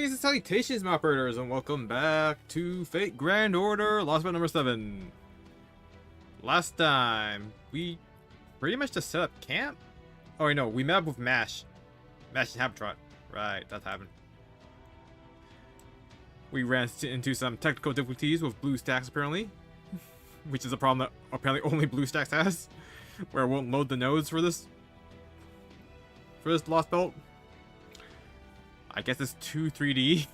Greetings and salutations, my operators, and welcome back to Fate Grand Order Lost Bet number 7. Last time, we pretty much just set up camp? Oh, wait, no, we met up with Mash. Mash and Habitrot. Right, that happened. We ran into some technical difficulties with BlueStacks, apparently. Which is a problem that apparently only BlueStacks has. Where it won't load the nodes for this Lost Belt. I guess it's 3D.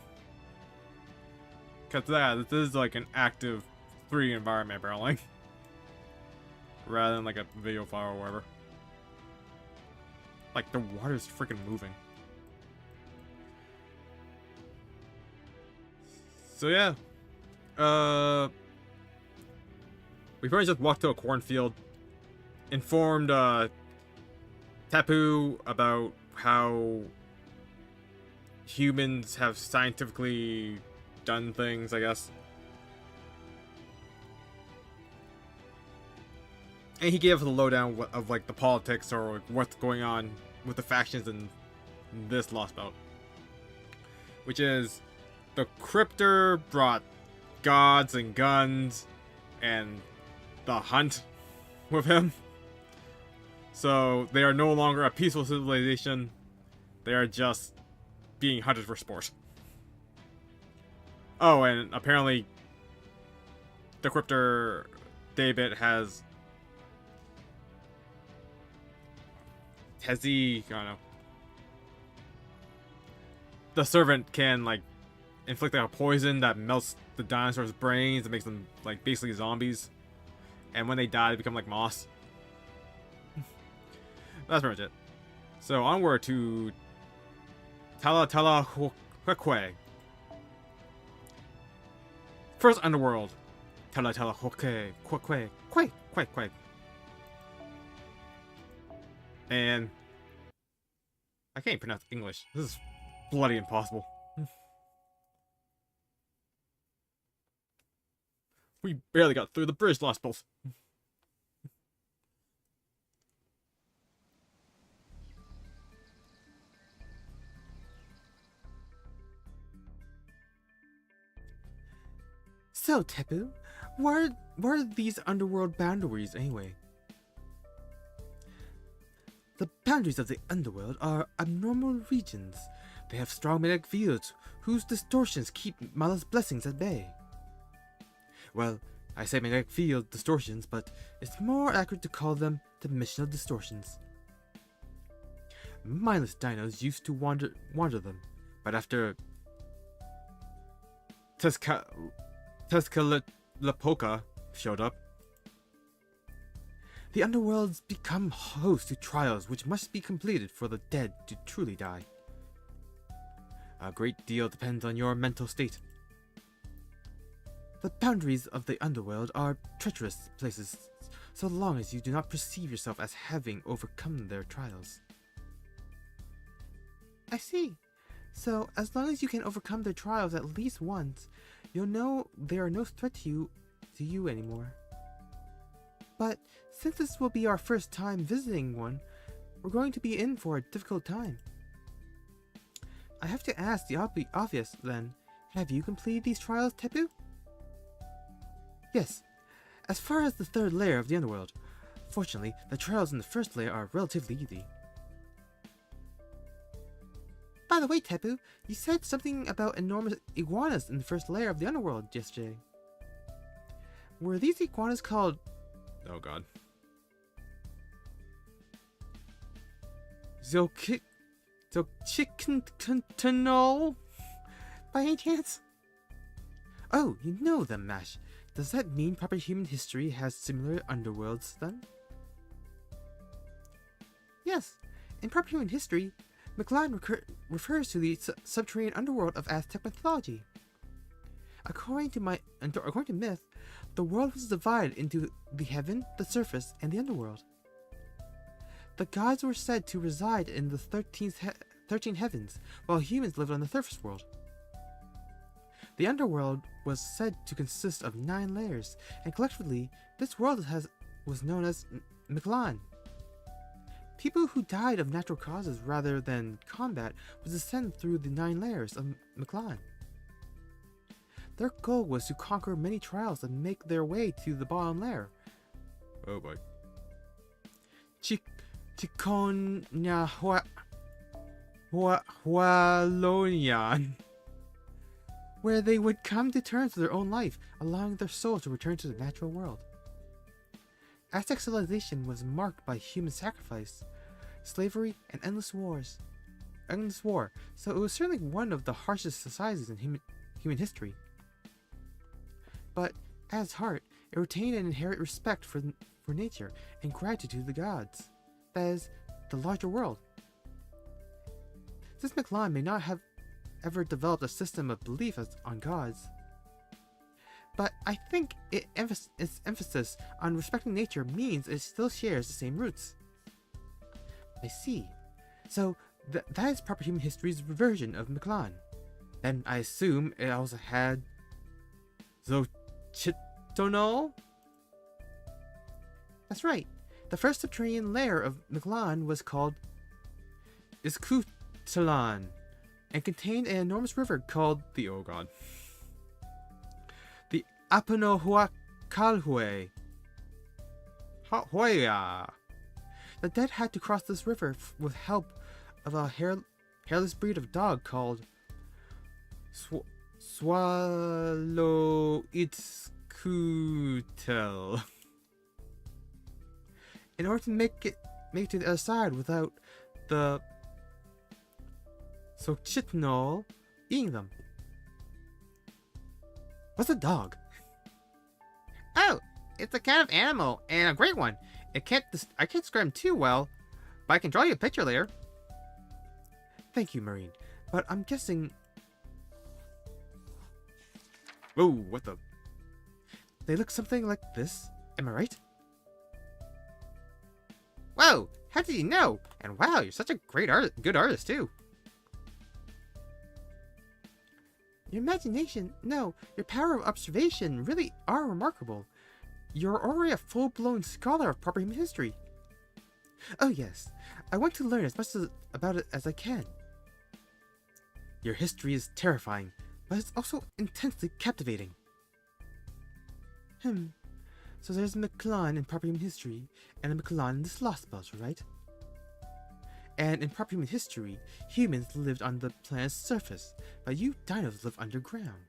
Cause this is like an active 3D environment apparently. Rather than like a video file or whatever. Like the water's freaking moving. So yeah. We probably just walked to a cornfield. Informed Tapu about how humans have scientifically done things, I guess. And he gave us the lowdown of like the politics or what's going on with the factions in this Lost Belt. Which is the Cryptor brought gods and guns and the hunt with him. So they are no longer a peaceful civilization. They are just being hunted for sport. Oh, and apparently the Cryptor David has he, I don't know. The servant can like inflict like a poison that melts the dinosaurs' brains and makes them like basically zombies. And when they die, they become like moss. That's pretty much it. So onward to Tala-Tala-Hokwe. First underworld. Tala-Tala-Hokwe. And I can't pronounce English. This is bloody impossible. We barely got through the bridge, Lost Both. So, Tapu, what are these underworld boundaries anyway? The boundaries of the underworld are abnormal regions. They have strong magnetic fields whose distortions keep Mala's blessings at bay. Well, I say magnetic field distortions, but it's more accurate to call them dimensional distortions. Mindless dinos used to wander them, but after Tezcatlipoca showed up, the underworld's become host to trials which must be completed for the dead to truly die. A great deal depends on your mental state. The boundaries of the underworld are treacherous places, so long as you do not perceive yourself as having overcome their trials. I see. So, as long as you can overcome their trials at least once, you'll know they are no threat to you anymore. But since this will be our first time visiting one, we're going to be in for a difficult time. I have to ask the obvious then. Have you completed these trials, Tapu? Yes. As far as the third layer of the underworld, fortunately, the trials in the first layer are relatively easy. By the way, Tapu, you said something about enormous iguanas in the first layer of the underworld yesterday. Were these iguanas called... Oh god. Zilchikantanol? By any chance? Oh, you know them, Mash. Does that mean proper human history has similar underworlds then? Yes. In proper human history, McLean refers to the subterranean underworld of Aztec mythology. According to myth, the world was divided into the heaven, the surface, and the underworld. The gods were said to reside in the 13 heavens, while humans lived on the surface world. The underworld was said to consist of 9 layers, and collectively, this world was known as McLean. People who died of natural causes rather than combat would descend through the 9 layers of Mclan. Their goal was to conquer many trials and make their way to the bottom layer. Oh boy. Hualonian, where they would come to terms with their own life, allowing their souls to return to the natural world. Aztec civilization was marked by human sacrifice, slavery, and endless war, so it was certainly one of the harshest societies in human history. But at its heart, it retained an inherent respect for nature and gratitude to the gods, that is, the larger world. Since Mclan may not have ever developed a system of belief on gods, but I think its emphasis on respecting nature means it still shares the same roots. I see. So that is proper human history's version of Mclan. Then I assume it also had Xochitl? That's right. The first subterranean layer of Mclan was called Izcutlan and contained an enormous river called the the Apanohuacalhue. The dead had to cross this river with help of a hairless breed of dog called Swallowitzcutel. In order to make it to the other side without the Xochitl eating them. What's a dog? Oh, it's a kind of animal, and a great one. I can't describe him too well, but I can draw you a picture later. Thank you, Marine. But I'm guessing... Whoa, what the... They look something like this, am I right? Whoa, how did you know? And wow, you're such a good artist too. Your imagination, no, your power of observation really are remarkable. You're already a full-blown scholar of proper human history. Oh yes, I want to learn as much about it as I can. Your history is terrifying, but it's also intensely captivating. So there's a Mclan in proper human history, and a Mclan in this Lost Belt, right? And in proper human history, humans lived on the planet's surface, but you dinos live underground.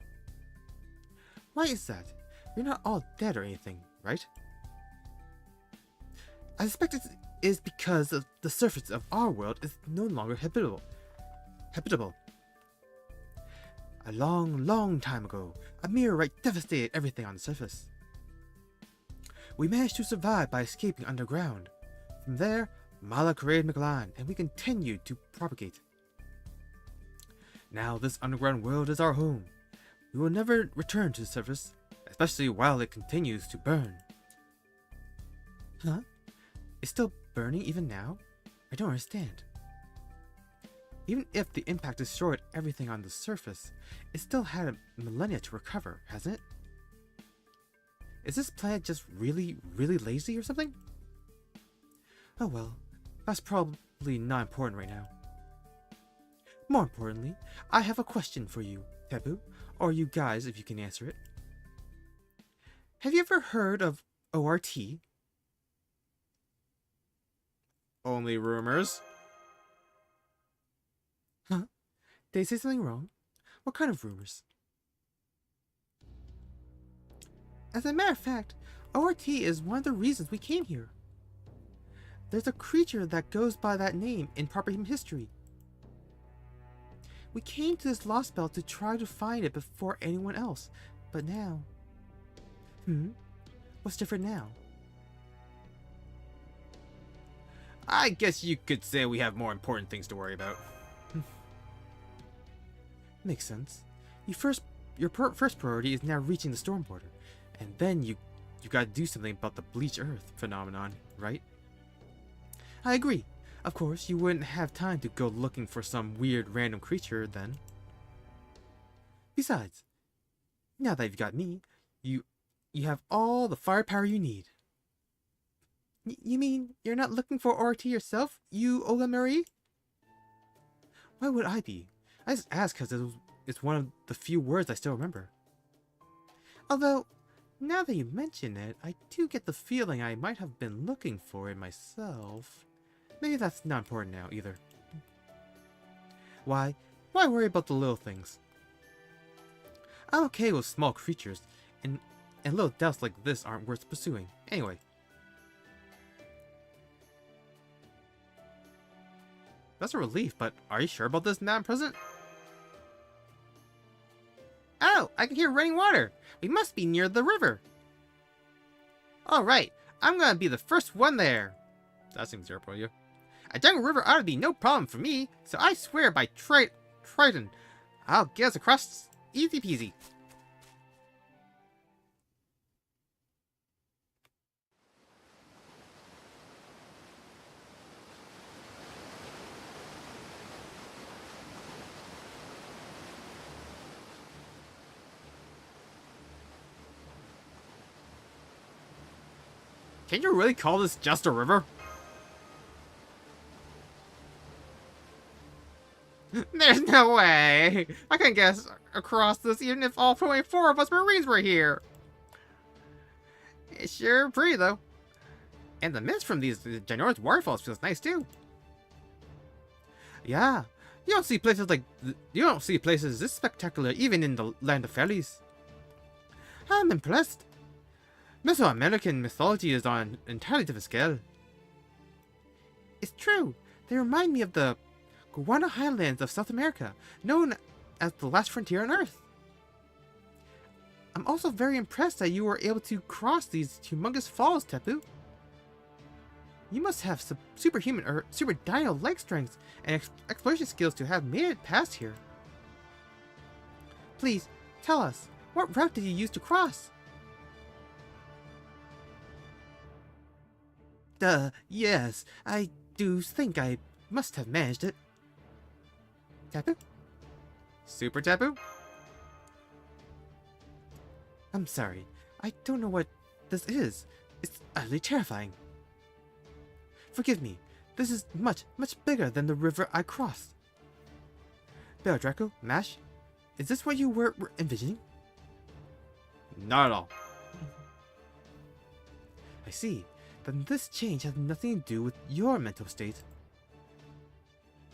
Why is that? You're not all dead or anything, right? I suspect it is because of the surface of our world is no longer habitable. A long time ago, a meteorite devastated everything on the surface. We managed to survive by escaping underground. From there, Mala created Mclan, and we continued to propagate. Now this underground world is our home. We will never return to the surface, especially while it continues to burn. Huh? It's still burning even now? I don't understand. Even if the impact destroyed everything on the surface, it still had a millennia to recover, hasn't it? Is this planet just really lazy or something? Oh well, that's probably not important right now. More importantly, I have a question for you, Tepu, or you guys if you can answer it. Have you ever heard of ORT? Only rumors. Huh? Did I say something wrong? What kind of rumors? As a matter of fact, ORT is one of the reasons we came here. There's a creature that goes by that name in proper human history. We came to this Lost Belt to try to find it before anyone else, but now... What's different now? I guess you could say we have more important things to worry about. Makes sense. Your first priority is now reaching the storm border, and then you gotta do something about the bleached earth phenomenon, right? I agree. Of course, you wouldn't have time to go looking for some weird random creature then. Besides, now that you've got me, you have all the firepower you need. You mean you're not looking for RT yourself, you Olga Marie? Why would I be? I just asked because it's one of the few words I still remember. Although, now that you mention it, I do get the feeling I might have been looking for it myself. Maybe that's not important now, either. Why worry about the little things? I'm okay with small creatures, and little doubts like this aren't worth pursuing. Anyway. That's a relief, but are you sure about this, Madam President? Oh, I can hear running water. We must be near the river. Alright, I'm gonna be the first one there. That seems zero for you. A jungle river ought to be no problem for me, so I swear by Triton, I'll get us across easy peasy. Can you really call this just a river? There's no way! I couldn't get across this even if all 24 of us Marines were here! It's sure pretty though. And the mist from these ginormous waterfalls feels nice too. Yeah, you don't see places this spectacular even in the land of fairies. I'm impressed. Mesoamerican mythology is on an entirely different scale. It's true. They remind me of the Guana Highlands of South America, known as the last frontier on Earth. I'm also very impressed that you were able to cross these humongous falls, Tepu. You must have superhuman or super dino leg strength and exploration skills to have made it past here. Please, tell us, what route did you use to cross? Yes, I do think I must have managed it. Tepu? Super Tepu? I'm sorry, I don't know what this is. It's utterly terrifying. Forgive me, this is much bigger than the river I crossed. Bell Draco, Mash, is this what you were envisioning? Not at all. I see. Then this change has nothing to do with your mental state.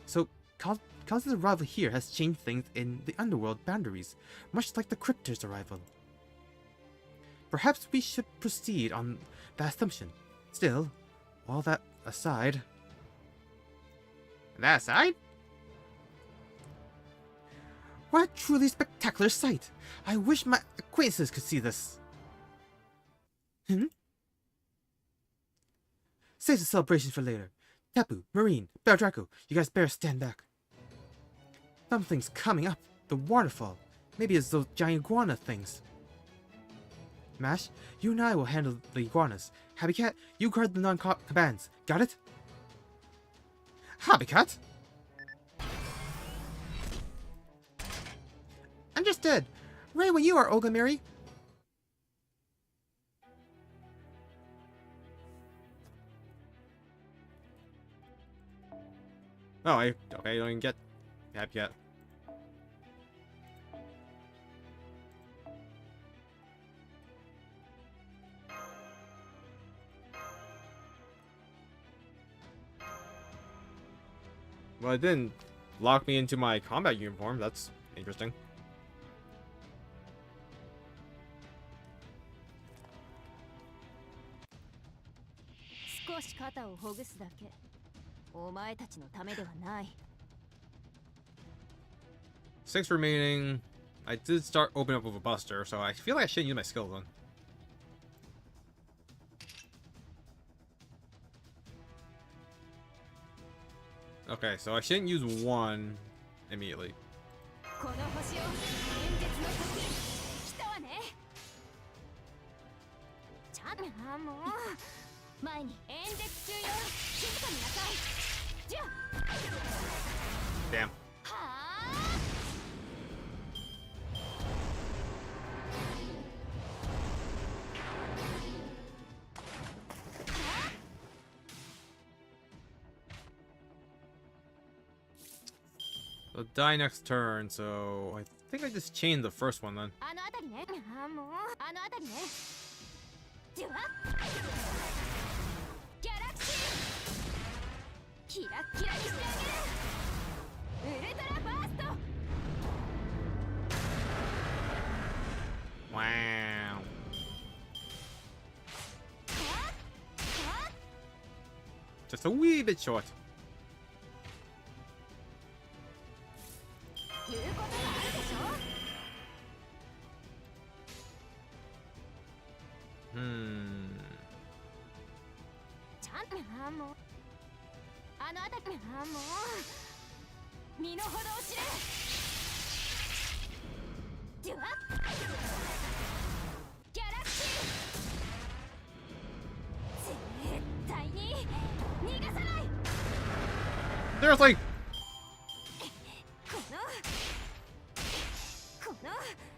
So, Cause's arrival here has changed things in the underworld boundaries, much like the Cryptor's arrival. Perhaps we should proceed on that assumption. Still, all that aside... That aside? What a truly spectacular sight! I wish my acquaintances could see this. Save the celebration for later. Tepu, Marine, Bell Draco, you guys better stand back. Something's coming up the waterfall. Maybe it's those giant iguana things. Mash, you and I will handle the iguanas. Happycat, you guard the non-cabans. Got it? Happycat? Understood. Ready when you are, Olga Mary. Oh, okay, I don't even get Happycat. Well, it didn't lock me into my combat uniform. That's interesting. Six remaining. I did start opening up with a buster, so I feel like I shouldn't use my skills then. Okay, so I shouldn't use one immediately. Damn. I'll die next turn, so I think I just chained the first one then. Wow. Just a wee bit short. There's like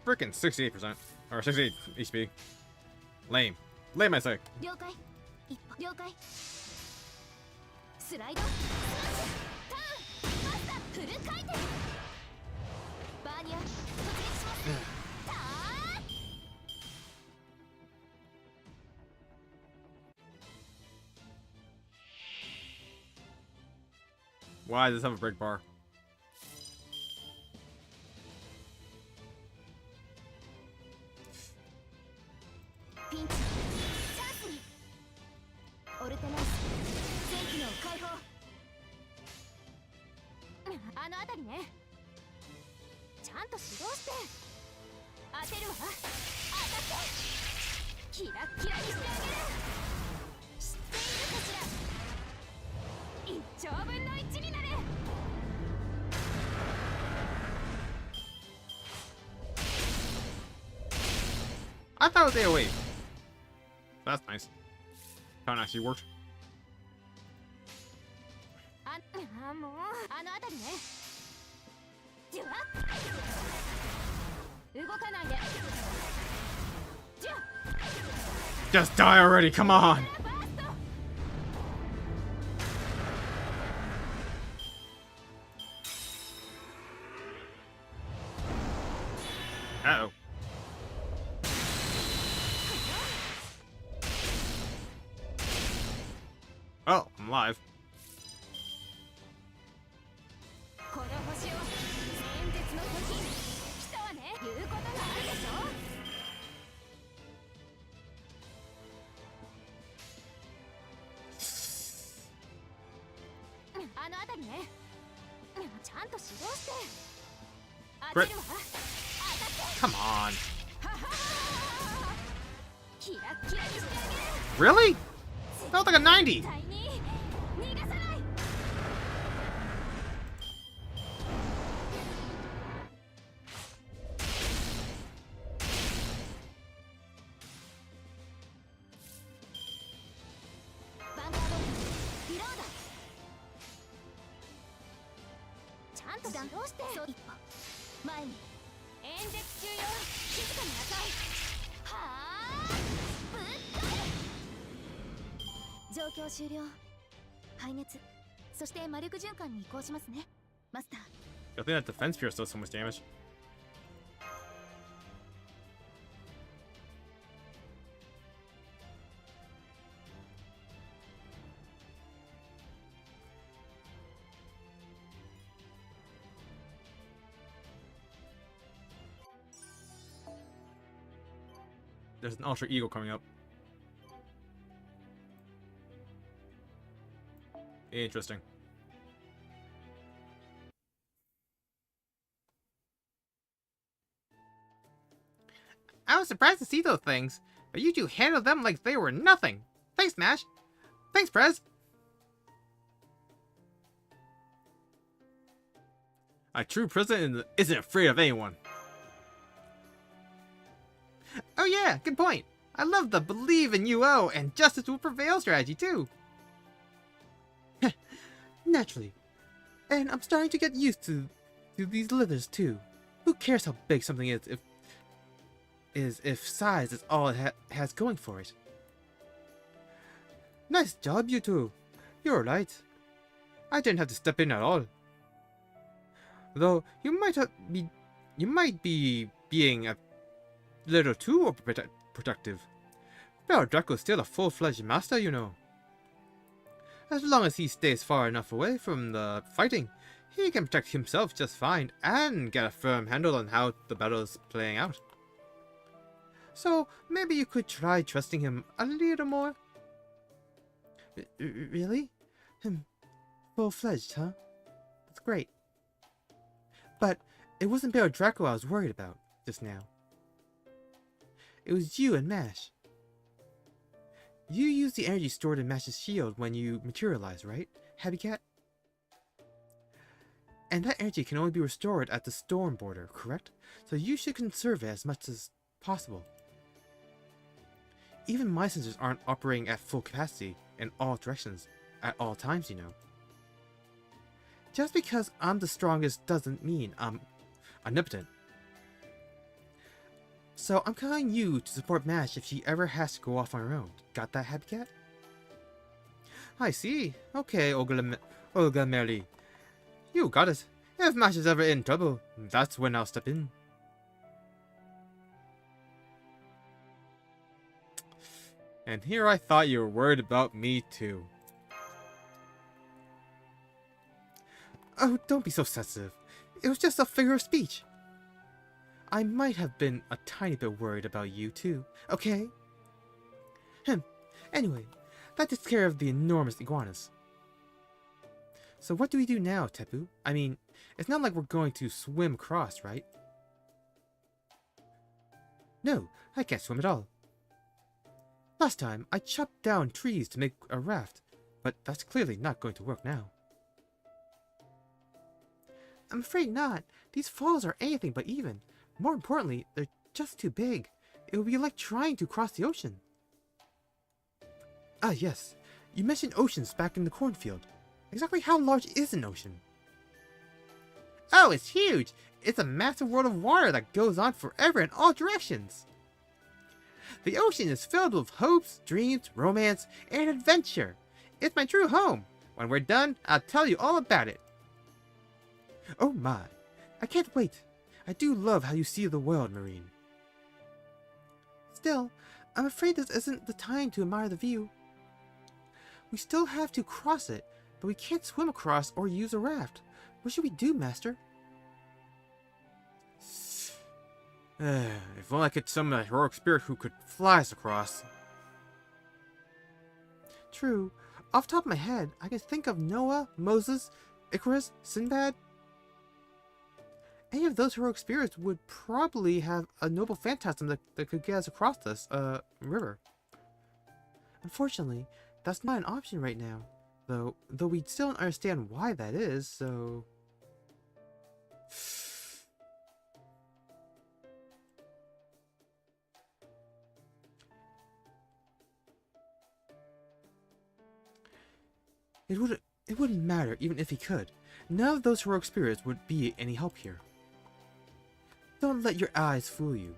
freaking 68% or 68 HP. Lame. Lame, I say. Why does this have a break bar? I thought it was AoE. That's nice. That one actually worked. Just die already, come on! Uh-oh. Oh, I'm alive. Crit. Come on. Really? That was like a 90. I think that defense pierce does so much damage. There's an Ultra Eagle coming up. Interesting. I was surprised to see those things, but you two handled them like they were nothing. Thanks, Nash. Thanks, Prez. A true president isn't afraid of anyone. Oh yeah, good point. I love the believe in UO and justice will prevail strategy too. Naturally. And I'm starting to get used to these livers too. Who cares how big something is if size is all it has going for it. Nice job, you two. You're right. I didn't have to step in at all. Though you might be being a little too overprotective. Well, Draco's still a full-fledged master, you know. As long as he stays far enough away from the fighting, he can protect himself just fine and get a firm handle on how the battle is playing out. So maybe you could try trusting him a little more. Really? Full-fledged, huh? That's great. But it wasn't Baron Draco I was worried about just now. It was you and Mash. You use the energy stored in Mash's shield when you materialize, right, Happy Cat? And that energy can only be restored at the storm border, correct? So you should conserve it as much as possible. Even my sensors aren't operating at full capacity in all directions at all times, you know. Just because I'm the strongest doesn't mean I'm omnipotent. So I'm calling you to support Mash if she ever has to go off on her own. Got that, Happy Cat? I see. Okay, Olga Merly. You got it. If Mash is ever in trouble, that's when I'll step in. And here I thought you were worried about me too. Oh, don't be so sensitive. It was just a figure of speech. I might have been a tiny bit worried about you too, okay? Anyway, that takes care of the enormous iguanas. So what do we do now, Tepu? I mean, it's not like we're going to swim across, right? No, I can't swim at all. Last time, I chopped down trees to make a raft, but that's clearly not going to work now. I'm afraid not. These falls are anything but even. More importantly, they're just too big. It would be like trying to cross the ocean. Ah, yes. You mentioned oceans back in the cornfield. Exactly how large is an ocean? Oh, it's huge! It's a massive world of water that goes on forever in all directions. The ocean is filled with hopes, dreams, romance, and adventure. It's my true home. When we're done, I'll tell you all about it. Oh my. I can't wait. I do love how you see the world, Marine. Still, I'm afraid this isn't the time to admire the view. We still have to cross it, but we can't swim across or use a raft. What should we do, Master? If only I could summon a heroic spirit who could fly us across. True. Off the top of my head, I can think of Noah, Moses, Icarus, Sinbad. Any of those heroic spirits would probably have a noble phantasm that could get us across this, river. Unfortunately, that's not an option right now. Though we still don't understand why that is, so... It wouldn't matter even if he could. None of those heroic spirits would be any help here. Don't let your eyes fool you.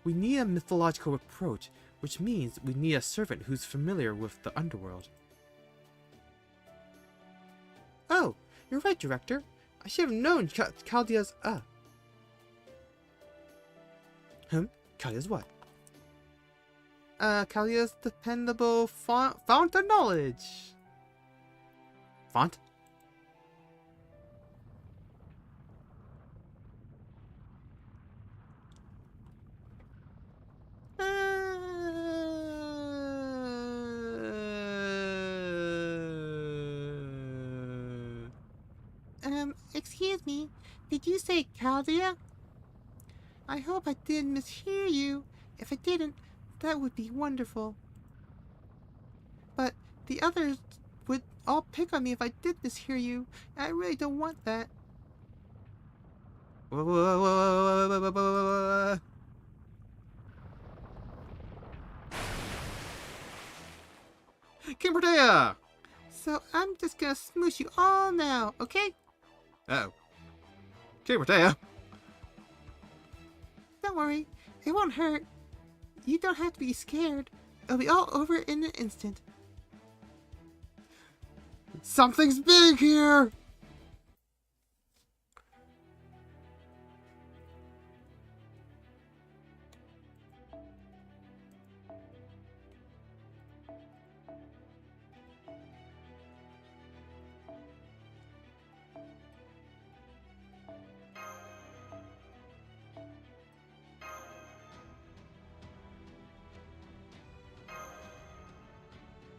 We need a mythological approach, which means we need a servant who's familiar with the underworld. Oh, you're right, Director. I should have known Chaldea's, Chaldea's what? Chaldea's dependable fount of knowledge. Font? Excuse me, did you say Chaldea? I hope I didn't mishear you. If I didn't, that would be wonderful. But the others would all pick on me if I did mishear you, and I really don't want that. Kimbertea! So I'm just gonna smoosh you all now, okay? Uh-oh. Kimbertea! Don't worry, it won't hurt. You don't have to be scared. It'll be all over in an instant. Something's big here!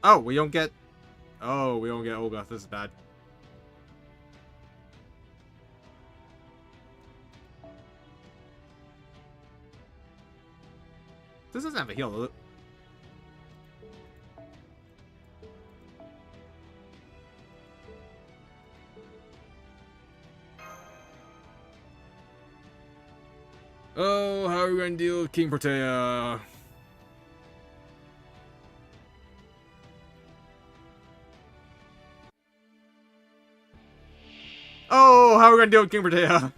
Oh, we don't get... Oh, we don't get Olga. This is bad. This doesn't have a heal, does it? Oh, how are we gonna deal with King Protea? Oh, how are we gonna deal with King Protea?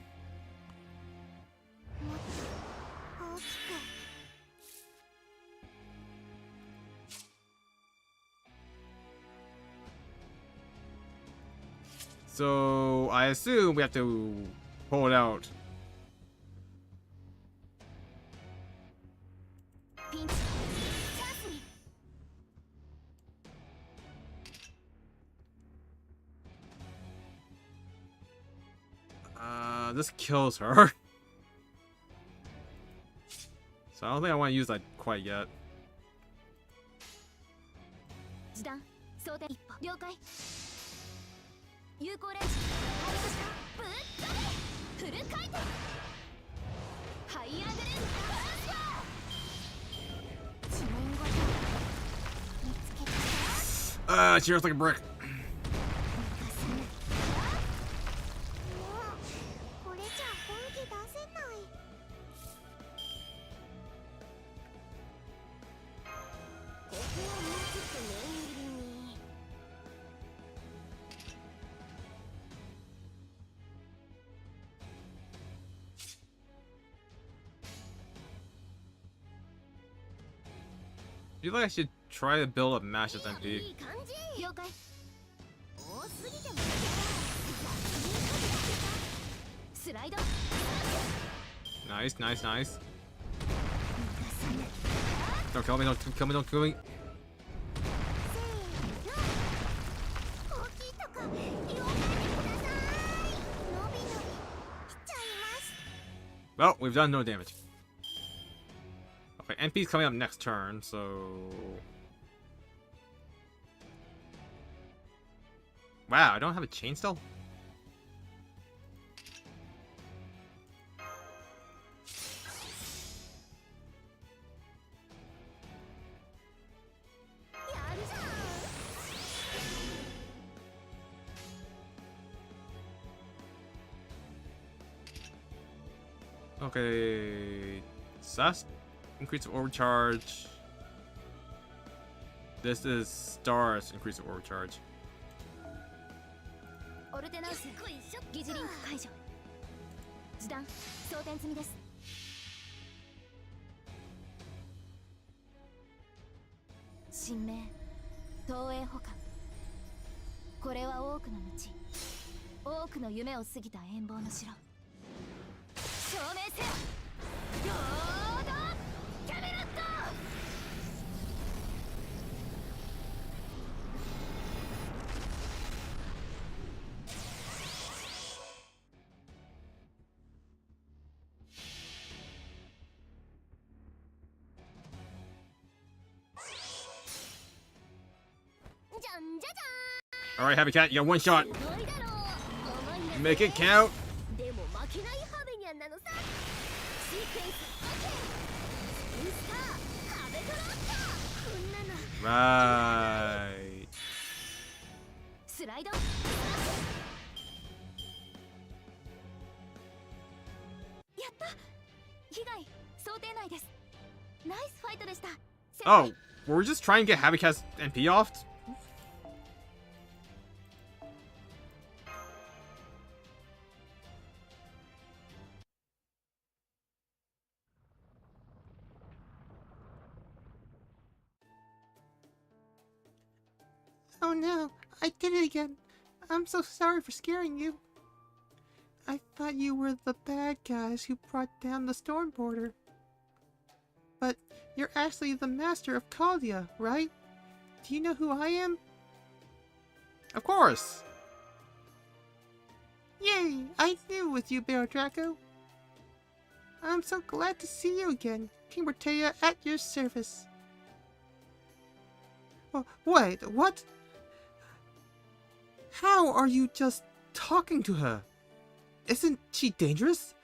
So, I assume we have to pull it out. This kills her. So I don't think I want to use that quite yet. She hurts like a brick. Do you think I should try to build up Mash's MP? Nice, nice, nice. Don't kill me, don't kill me, don't kill me. Well, we've done no damage. Okay, NP's coming up next turn, so... Wow, I don't have a chain still? Okay, Sass, increase of overcharge. This is Stars, increase of overcharge. Alright, Happy Cat, you got one shot. Make it count. Right. Oh, were we just trying to get Happy Cat's NP off? Oh no, I did it again. I'm so sorry for scaring you. I thought you were the bad guys who brought down the storm border. But you're actually the master of Caldia, right? Do you know who I am? Of course. Yay! I knew it was you, Bear Draco. I'm so glad to see you again, King Protea at your service. Wait, what? How are you just talking to her? Isn't she dangerous?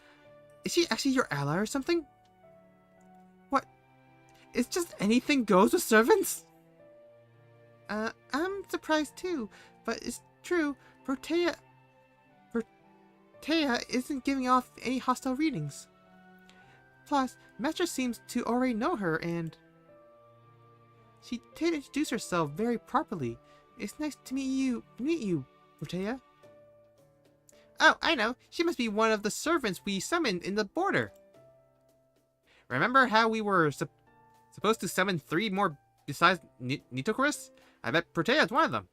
Is she actually your ally or something? What? It's just anything goes with servants? I'm surprised too, but it's true. Protea isn't giving off any hostile readings. Plus, Master seems to already know her, and she did introduce herself very properly. It's nice to meet you, Protea. Oh, I know. She must be one of the servants we summoned in the border. Remember how we were supposed to summon 3 more besides Nitochris? I bet Protea is one of them.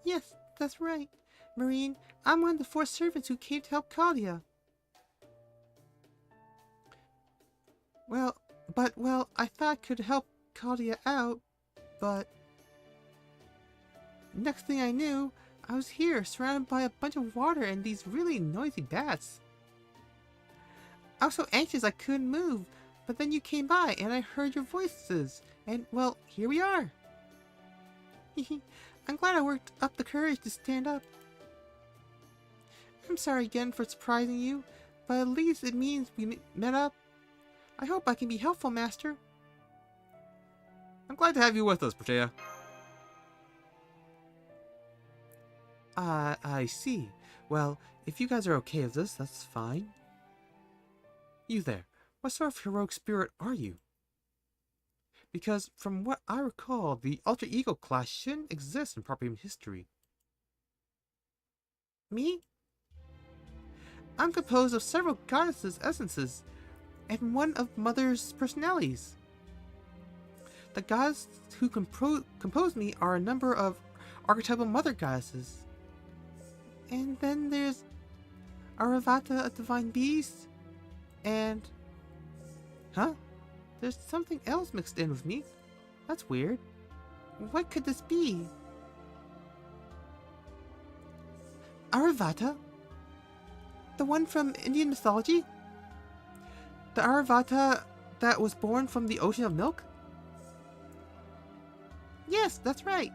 Yes, that's right. Marine, I'm one of the 4 servants who came to help Claudia. Well, I thought I could help Claudia out, but next thing I knew, I was here, surrounded by a bunch of water and these really noisy bats. I was so anxious I couldn't move, but then you came by and I heard your voices, and well, here we are. I'm glad I worked up the courage to stand up. I'm sorry again for surprising you, but at least it means we met up. I hope I can be helpful, Master. I'm glad to have you with us, Protea. I see. Well, if you guys are okay with this, that's fine. You there, what sort of heroic spirit are you? Because from what I recall, the alter ego class shouldn't exist in proper human history. Me? I'm composed of several goddesses' essences, and one of Mother's personalities. The gods who compose me are a number of archetypal mother goddesses. And then there's Aravata, a divine beast, and... Huh? There's something else mixed in with me. That's weird. What could this be? Aravata? The one from Indian mythology? The Aravata that was born from the ocean of milk? Yes, that's right.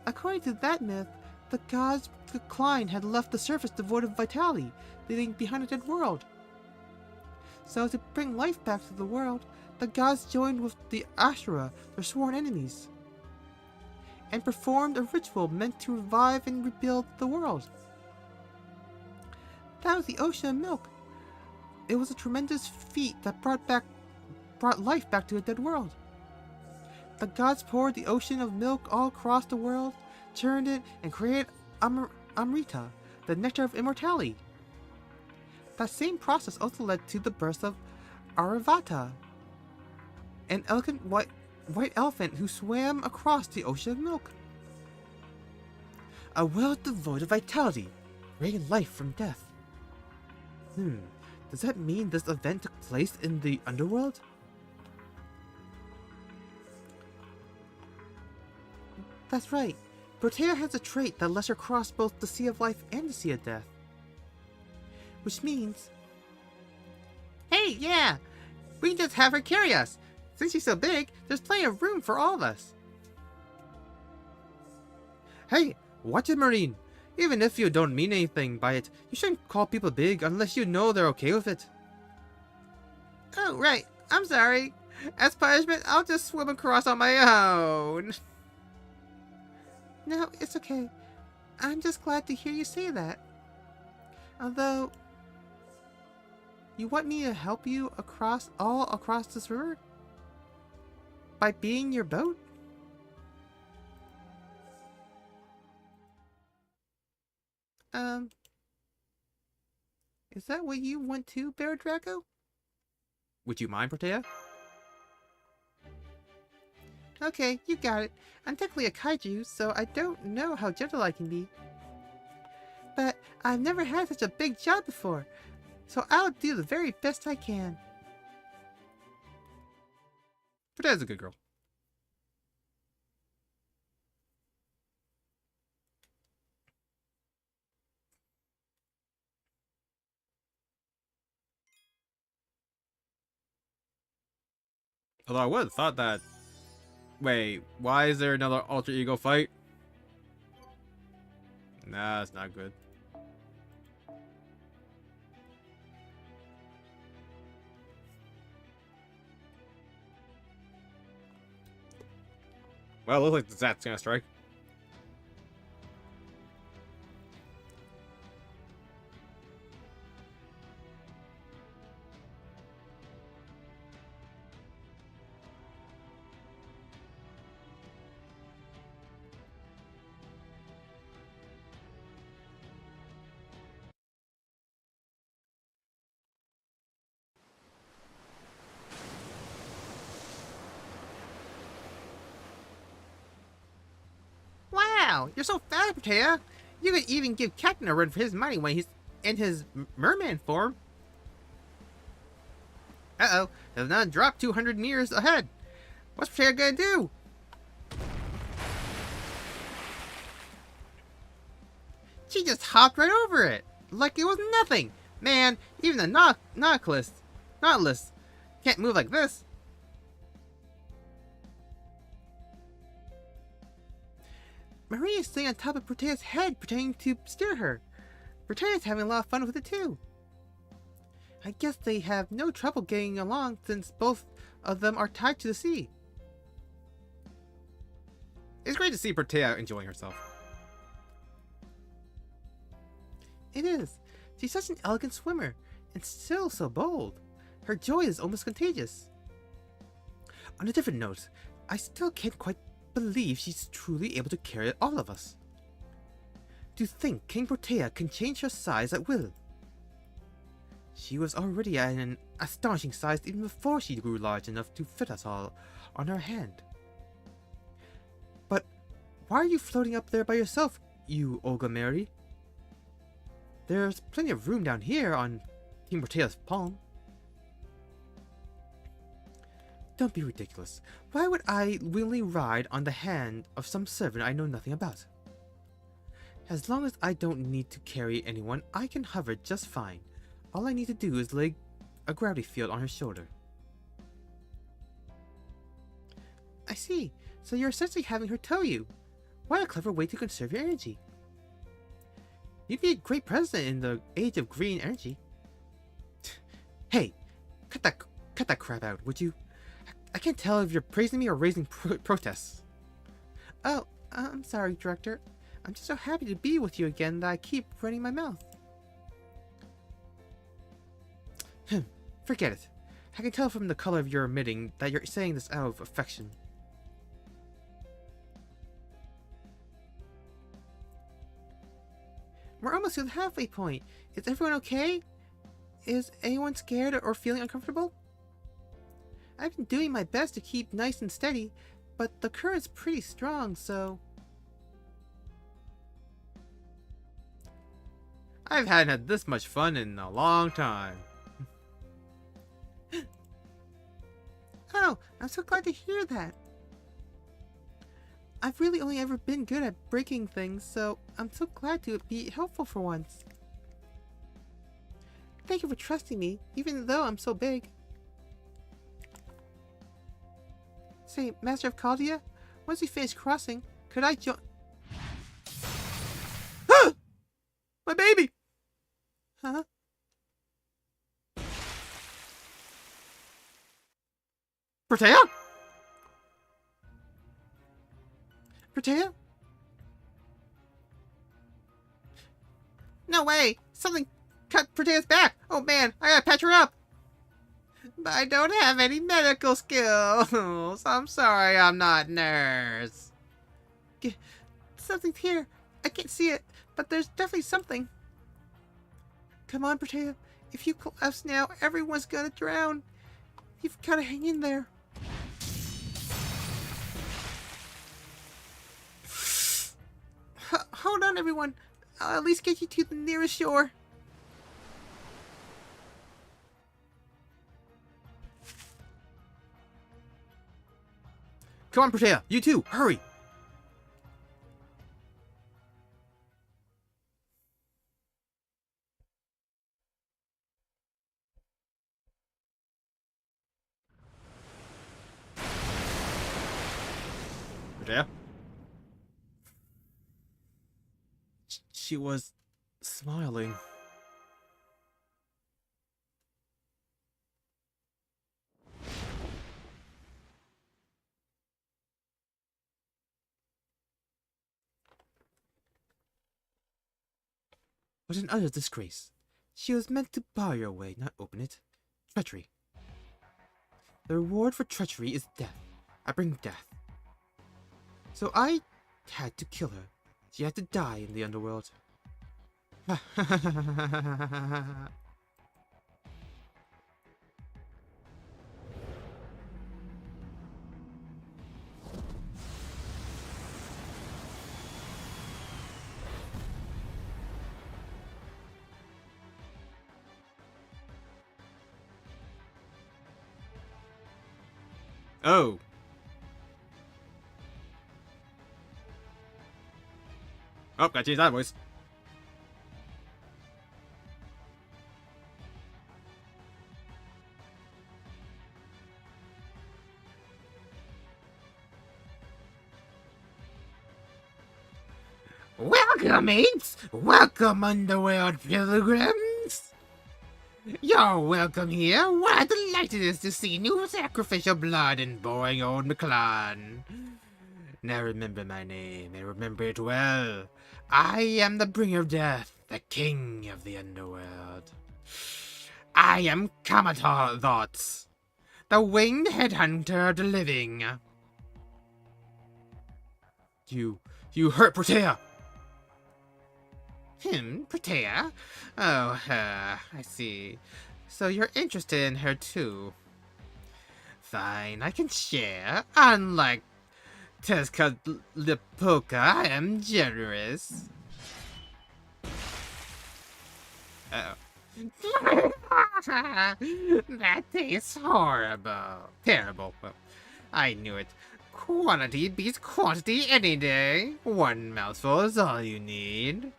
According to that myth, the god's decline had left the surface devoid of vitality, leaving behind a dead world. So to bring life back to the world, the gods joined with the Ashura, their sworn enemies, and performed a ritual meant to revive and rebuild the world. That was the ocean of milk. It was a tremendous feat that brought life back to a dead world. The gods poured the ocean of milk all across the world, churned it, and created Amrita, the nectar of immortality. That same process also led to the birth of Aravata, an elegant white elephant who swam across the ocean of milk. A world devoid of vitality, creating life from death. Does that mean this event took place in the underworld? That's right. Protea has a trait that lets her cross both the Sea of Life and the Sea of Death. Which means... Hey, yeah! We can just have her carry us! Since she's so big, there's plenty of room for all of us. Hey, watch it, Marine! Even if you don't mean anything by it, you shouldn't call people big unless you know they're okay with it. Oh, right. I'm sorry. As punishment, I'll just swim across on my own. No, it's okay. I'm just glad to hear you say that. Although, you want me to help you across this river? By being your boat? Is that what you want too, Bear Draco? Would you mind, Protea? Okay, you got it. I'm technically a kaiju, so I don't know how gentle I can be. But I've never had such a big job before, so I'll do the very best I can. Protea's a good girl. Although I would have thought that Wait, why is there another alter ego fight? Nah, that's not good. Well, it looks like the Zat's gonna strike. Wow, you're so fast, Protea. You could even give Captain a run for his money when he's in his merman form. Uh-oh, has not dropped 200 meters ahead. What's Protea gonna do? She just hopped right over it, like it was nothing. Man, even the Nautilus can't move like this. Maria is sitting on top of Protea's head, pretending to steer her. Protea's having a lot of fun with it too. I guess they have no trouble getting along since both of them are tied to the sea. It's great to see Protea enjoying herself. It is. She's such an elegant swimmer, and still so bold. Her joy is almost contagious. On a different note, I still can't quite believe she's truly able to carry all of us. To think King Protea can change her size at will. She was already at an astonishing size even before she grew large enough to fit us all on her hand. But why are you floating up there by yourself, you Olga Mary? There's plenty of room down here on King Protea's palm. Don't be ridiculous. Why would I willingly ride on the hand of some servant I know nothing about? As long as I don't need to carry anyone, I can hover just fine. All I need to do is lay a gravity field on her shoulder. I see. So you're essentially having her tow you. What a clever way to conserve your energy. You'd be a great president in the age of green energy. Hey, cut that crap out, would you? I can't tell if you're praising me or raising protests. Oh, I'm sorry, Director. I'm just so happy to be with you again that I keep running my mouth. Forget it. I can tell from the color of your emitting that you're saying this out of affection. We're almost to the halfway point. Is everyone okay? Is anyone scared or feeling uncomfortable? I've been doing my best to keep nice and steady, but the current's pretty strong, so... I haven't had this much fun in a long time. Oh, I'm so glad to hear that. I've really only ever been good at breaking things, so I'm so glad to be helpful for once. Thank you for trusting me, even though I'm so big. Say, Master of Chaldea, once we finish crossing, could I join... Ah! My baby! Huh? Protea? Protea? No way! Something cut Protea's back! Oh man, I gotta patch her up! But I don't have any medical skills. I'm sorry I'm not a nurse. Something's here. I can't see it, but there's definitely something. Come on, Protea. If you collapse now, everyone's gonna drown. You've gotta hang in there. Hold on, everyone. I'll at least get you to the nearest shore. Come on, Protea! You too! Hurry! Protea. She was smiling. What an utter disgrace. She was meant to bar your way, not open it. Treachery. The reward for treachery is death. I bring death. So I had to kill her. She had to die in the underworld. Oh. Oh, gotta change that voice. Welcome, mates! Welcome, underworld pilgrims! You're welcome here. What a delight it is to see new sacrificial blood in boring old McClan. Now remember my name, and remember it well. I am the bringer of death, the king of the underworld. I am Kamatha, the winged headhunter of the living. You hurt Protea! Protea? Oh, her. I see. So you're interested in her too. Fine, I can share. Unlike Tezcatlipoca, I am generous. Uh-oh. That tastes horrible. Terrible. Well, I knew it. Quantity beats quantity any day. One mouthful is all you need.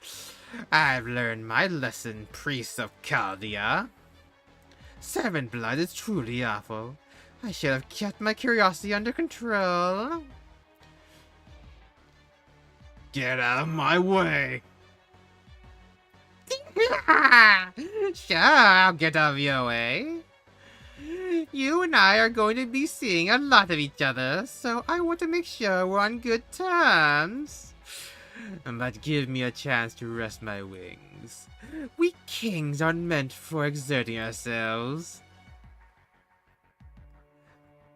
I've learned my lesson, priest of Chaldea. Servant blood is truly awful. I should have kept my curiosity under control. Get out of my way! Sure, I'll get out of your way. You and I are going to be seeing a lot of each other, so I want to make sure we're on good terms. But give me a chance to rest my wings. We kings aren't meant for exerting ourselves.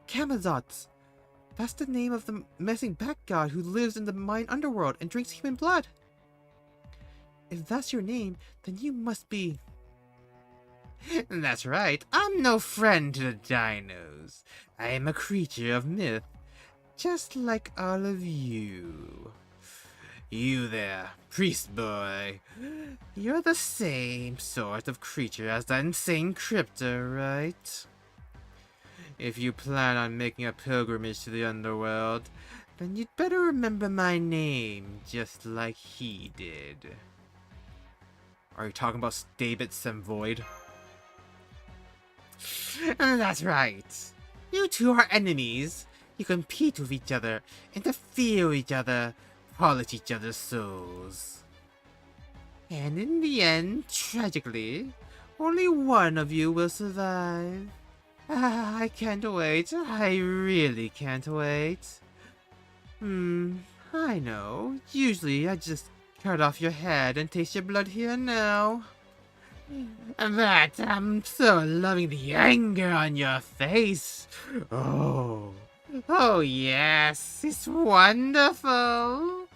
Kamazot. That's the name of the messing bat god who lives in the mine underworld and drinks human blood. If that's your name, then you must be... That's right, I'm no friend to the dinos. I am a creature of myth, just like all of you. You there, priest boy. You're the same sort of creature as that insane crypto, right? If you plan on making a pilgrimage to the underworld, then you'd better remember my name, just like he did. Are you talking about Stabit Semvoid? That's right. You two are enemies. You compete with each other, interfere with each other, polish each other's souls. And in the end, tragically, only one of you will survive. I can't wait. I really can't wait. I know. Usually I just cut off your head and taste your blood here and now. But I'm so loving the anger on your face. Oh yes, it's wonderful.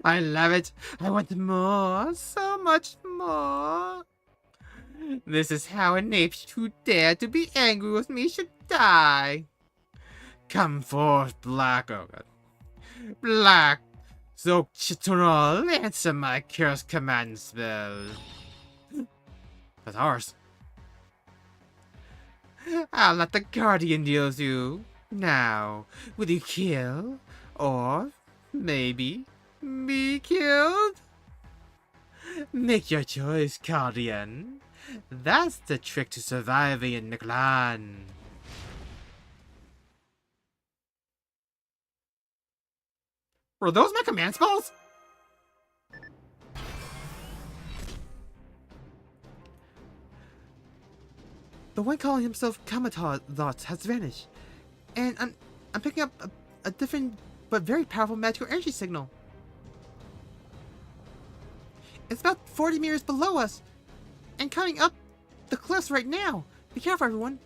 I love it. I want more, so much more. This is how an ape who dared to be angry with me should die. Come forth, Black. Oh god. Black Zokchitronol, answer my curse command spell. That's ours. I'll let the Guardian deal with you. Now, will you kill? Or maybe be killed? Make your choice, Guardian. That's the trick to surviving in the clan. Were those my command spells? The one calling himself Kamatha has vanished, and I'm picking up a different but very powerful magical energy signal. It's about 40 meters below us, and coming up the cliffs right now. Be careful, everyone.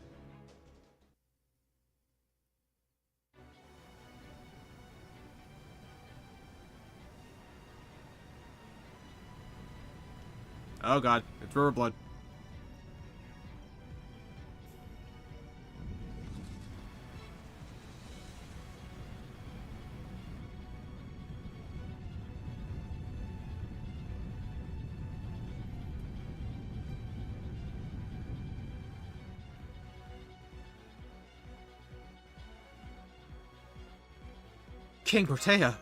Oh god, it's river blood. King Protea.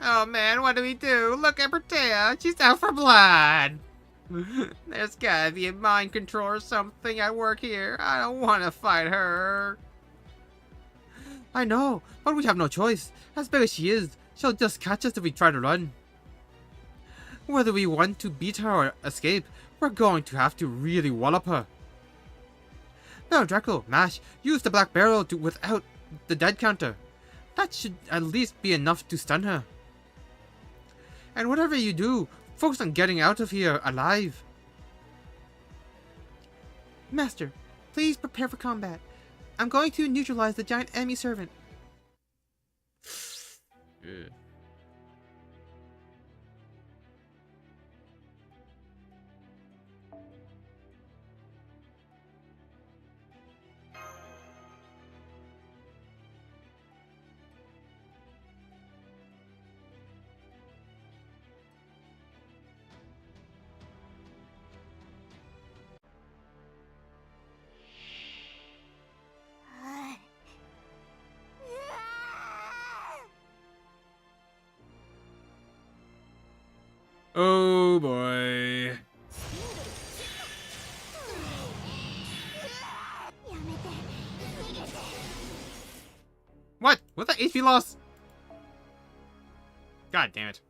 Oh man, what do we do? Look at Protea, she's out for blood! There's gotta be a mind control or something at work here. I don't want to fight her. I know, but we have no choice. As big as she is, she'll just catch us if we try to run. Whether we want to beat her or escape, we're going to have to really wallop her. Now, Draco, Mash, use the black barrel without the dead counter. That should at least be enough to stun her. And whatever you do, focus on getting out of here alive. Master, please prepare for combat. I'm going to neutralize the giant enemy servant. Yeah. Oh boy. What? What's that HP loss? God damn it.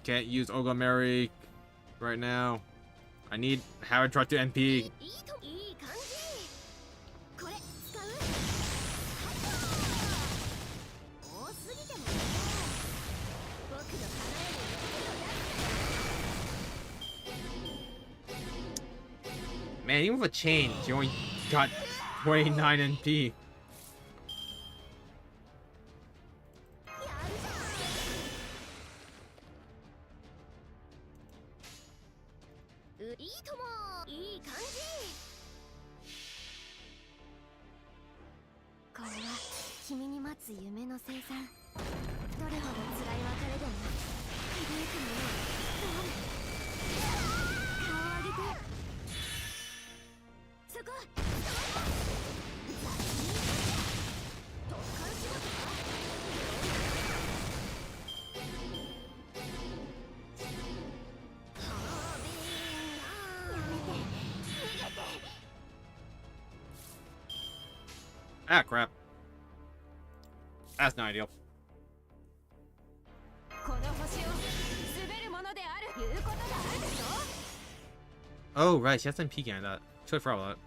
Can't use Oglameri right now. I need Howard Trot to NP. Man, even with a chain, she only got 29 NP. Ah, crap. That's not ideal. Oh, right, she has some peeking at that. Totally forgot about that.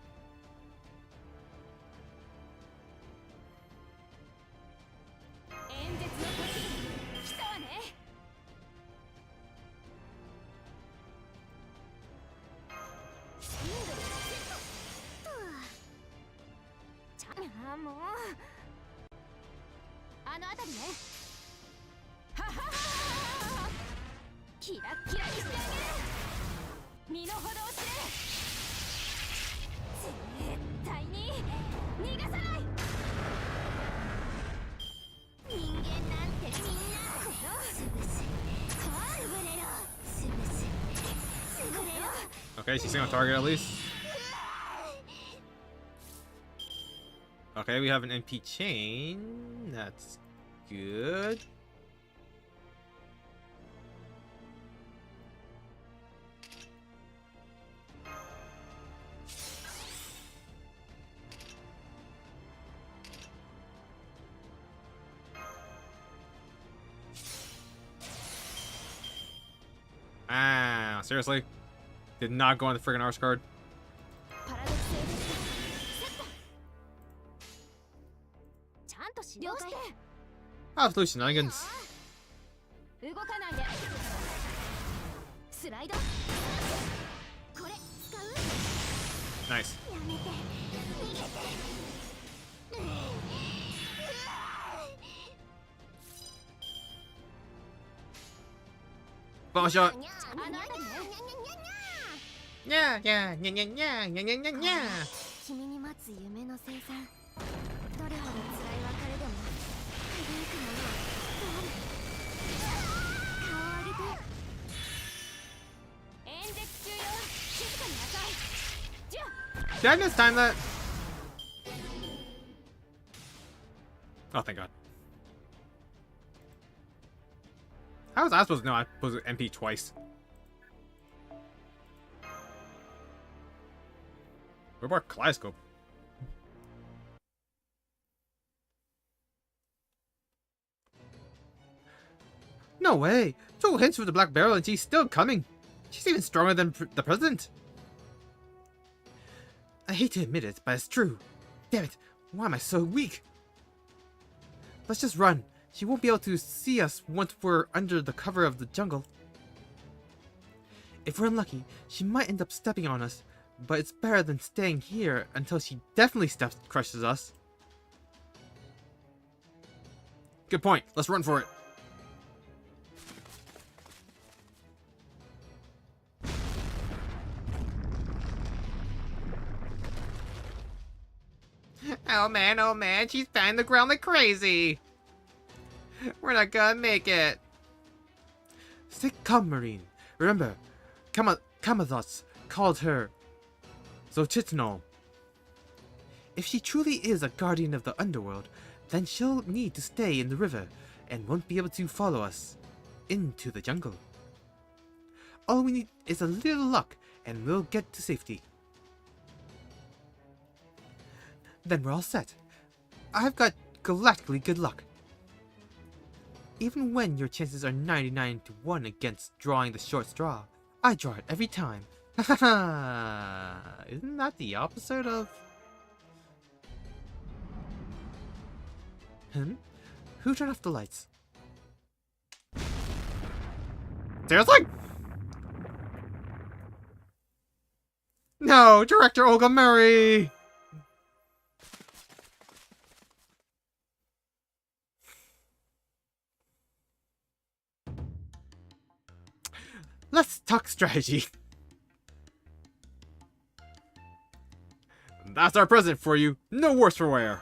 Okay, she's staying on target at least. Okay, we have an MP chain. That's good. Ah, seriously? Did not go on the friggin' arse card. Absolute shenanigans. Nice. Bomb shot. Yeah, yeah, yeah, yeah, yeah, yeah, yeah, yeah, yeah. 君に待つ夢の生産どれほど辛い別れでも輝くものはきっとある顔を上げて演説中よ静かになさいジュ Did I mistime that? Oh, thank God. How was I supposed to know I was MP twice? What about Kaleidoscope? No way! Joel hits with the Black Barrel and she's still coming! She's even stronger than the President! I hate to admit it, but it's true. Damn it, why am I so weak? Let's just run. She won't be able to see us once we're under the cover of the jungle. If we're unlucky, she might end up stepping on us, but it's better than staying here until she definitely crushes us. Good point. Let's run for it. Oh man, she's banging the ground like crazy. We're not gonna make it. Stay calm, Marine. Remember, Kamathos called her Xochitl. If she truly is a guardian of the underworld, then she'll need to stay in the river and won't be able to follow us into the jungle. All we need is a little luck and we'll get to safety. Then we're all set. I've got galactically good luck. Even when your chances are 99 to 1 against drawing the short straw, I draw it every time. Haha! Isn't that the opposite of... Who turned off the lights? Seriously? No! Director Olga Murray! Let's talk strategy. That's our present for you. No worse for wear.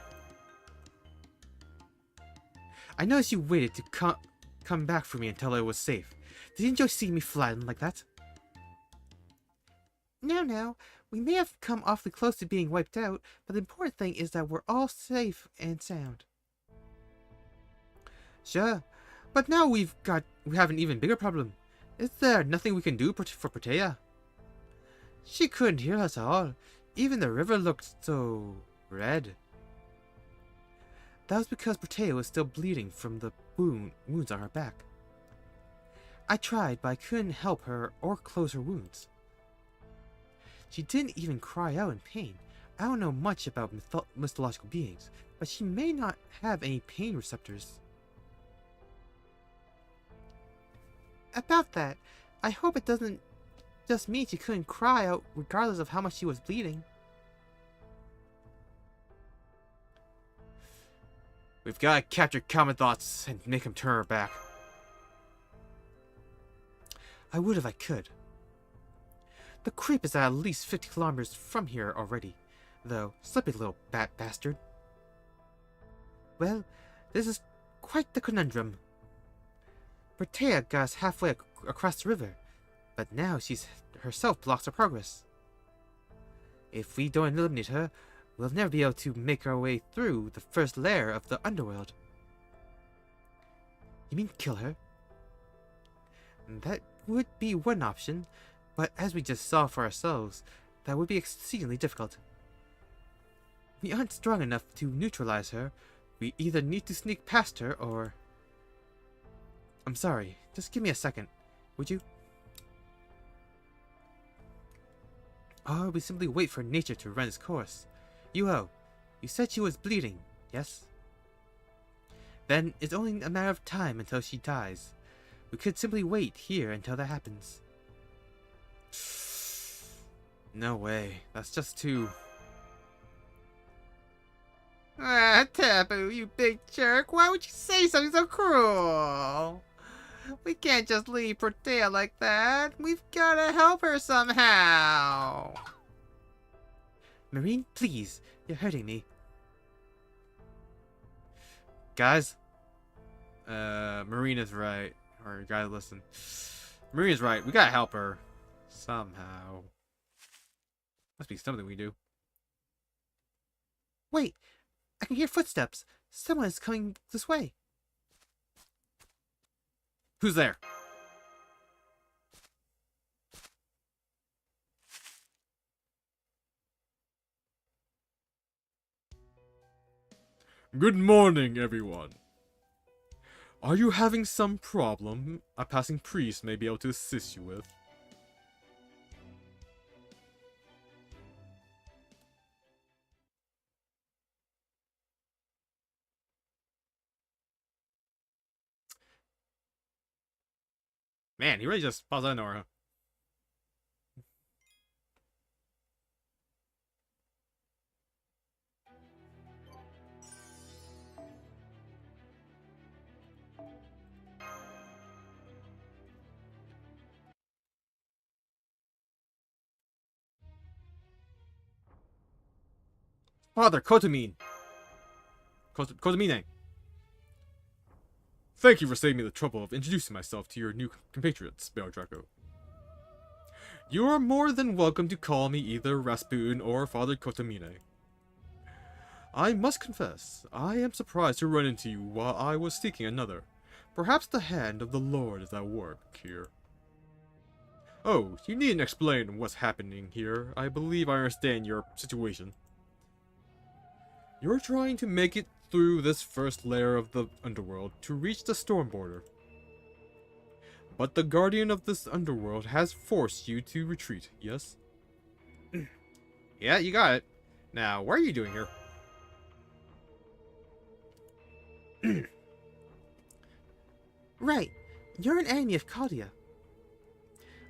I noticed you waited to come back for me until I was safe. Didn't you see me flattened like that? No. We may have come awfully close to being wiped out, but the important thing is that we're all safe and sound. Sure, but now we have an even bigger problem. Is there nothing we can do for Protea? She couldn't hear us at all. Even the river looked so red. That was because Protea was still bleeding from the wounds on her back. I tried, but I couldn't help her or close her wounds. She didn't even cry out in pain. I don't know much about mythological beings, but she may not have any pain receptors. About that, I hope it doesn't just mean she couldn't cry out regardless of how much she was bleeding. We've got to capture Kamathos and make him turn her back. I would if I could. The creep is at least 50 kilometers from here already, though. Slippy little bastard. Well, this is quite the conundrum. Protea got us halfway across the river, but now she's herself blocks our progress. If we don't eliminate her, we'll never be able to make our way through the first layer of the underworld. You mean kill her? That would be one option, but as we just saw for ourselves, that would be exceedingly difficult. We aren't strong enough to neutralize her. We either need to sneak past her or... I'm sorry, just give me a second, would you? Or we simply wait for nature to run its course. Yuho, you said she was bleeding, yes? Then it's only a matter of time until she dies. We could simply wait here until that happens. No way, that's just too... Ah, Taboo, you big jerk. Why would you say something so cruel? We can't just leave Protea like that. We've gotta help her somehow. Marine, please, you're hurting me. Guys, Marine is right. Or guys, listen. Marine is right. We gotta help her somehow. Must be something we do. Wait, I can hear footsteps. Someone is coming this way. Who's there? Good morning, everyone. Are you having some problem a passing priest may be able to assist you with? Man, he really just paused out of nowhere, huh? Father Kotomine! Kotomine! Thank you for saving me the trouble of introducing myself to your new compatriots, Bail Draco. You are more than welcome to call me either Rasputin or Father Kotomine. I must confess, I am surprised to run into you while I was seeking another. Perhaps the hand of the Lord is at work here. Oh, you needn't explain what's happening here. I believe I understand your situation. You're trying to make it through this first layer of the underworld to reach the storm border. But the guardian of this underworld has forced you to retreat, yes? Yeah, you got it. Now, what are you doing here? Right, you're an enemy of Claudia.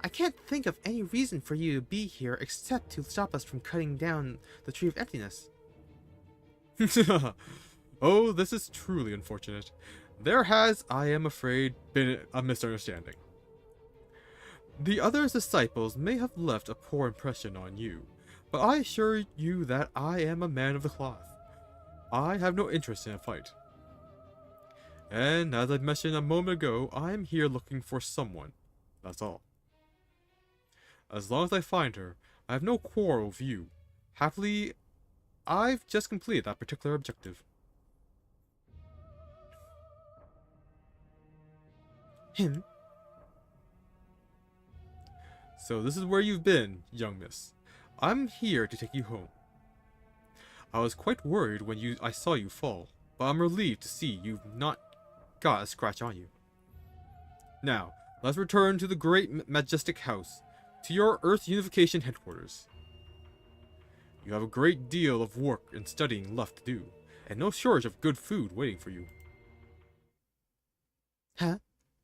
I can't think of any reason for you to be here except to stop us from cutting down the Tree of Emptiness. Oh, this is truly unfortunate. There has, I am afraid, been a misunderstanding. The other disciples may have left a poor impression on you, but I assure you that I am a man of the cloth. I have no interest in a fight. And as I mentioned a moment ago, I am here looking for someone. That's all. As long as I find her, I have no quarrel with you. Happily, I've just completed that particular objective. Him? So this is where you've been, young miss. I'm here to take you home. I was quite worried when I saw you fall, but I'm relieved to see you've not got a scratch on you. Now, let's return to the great majestic house, to your Earth Unification headquarters. You have a great deal of work and studying left to do, and no shortage of good food waiting for you. Huh?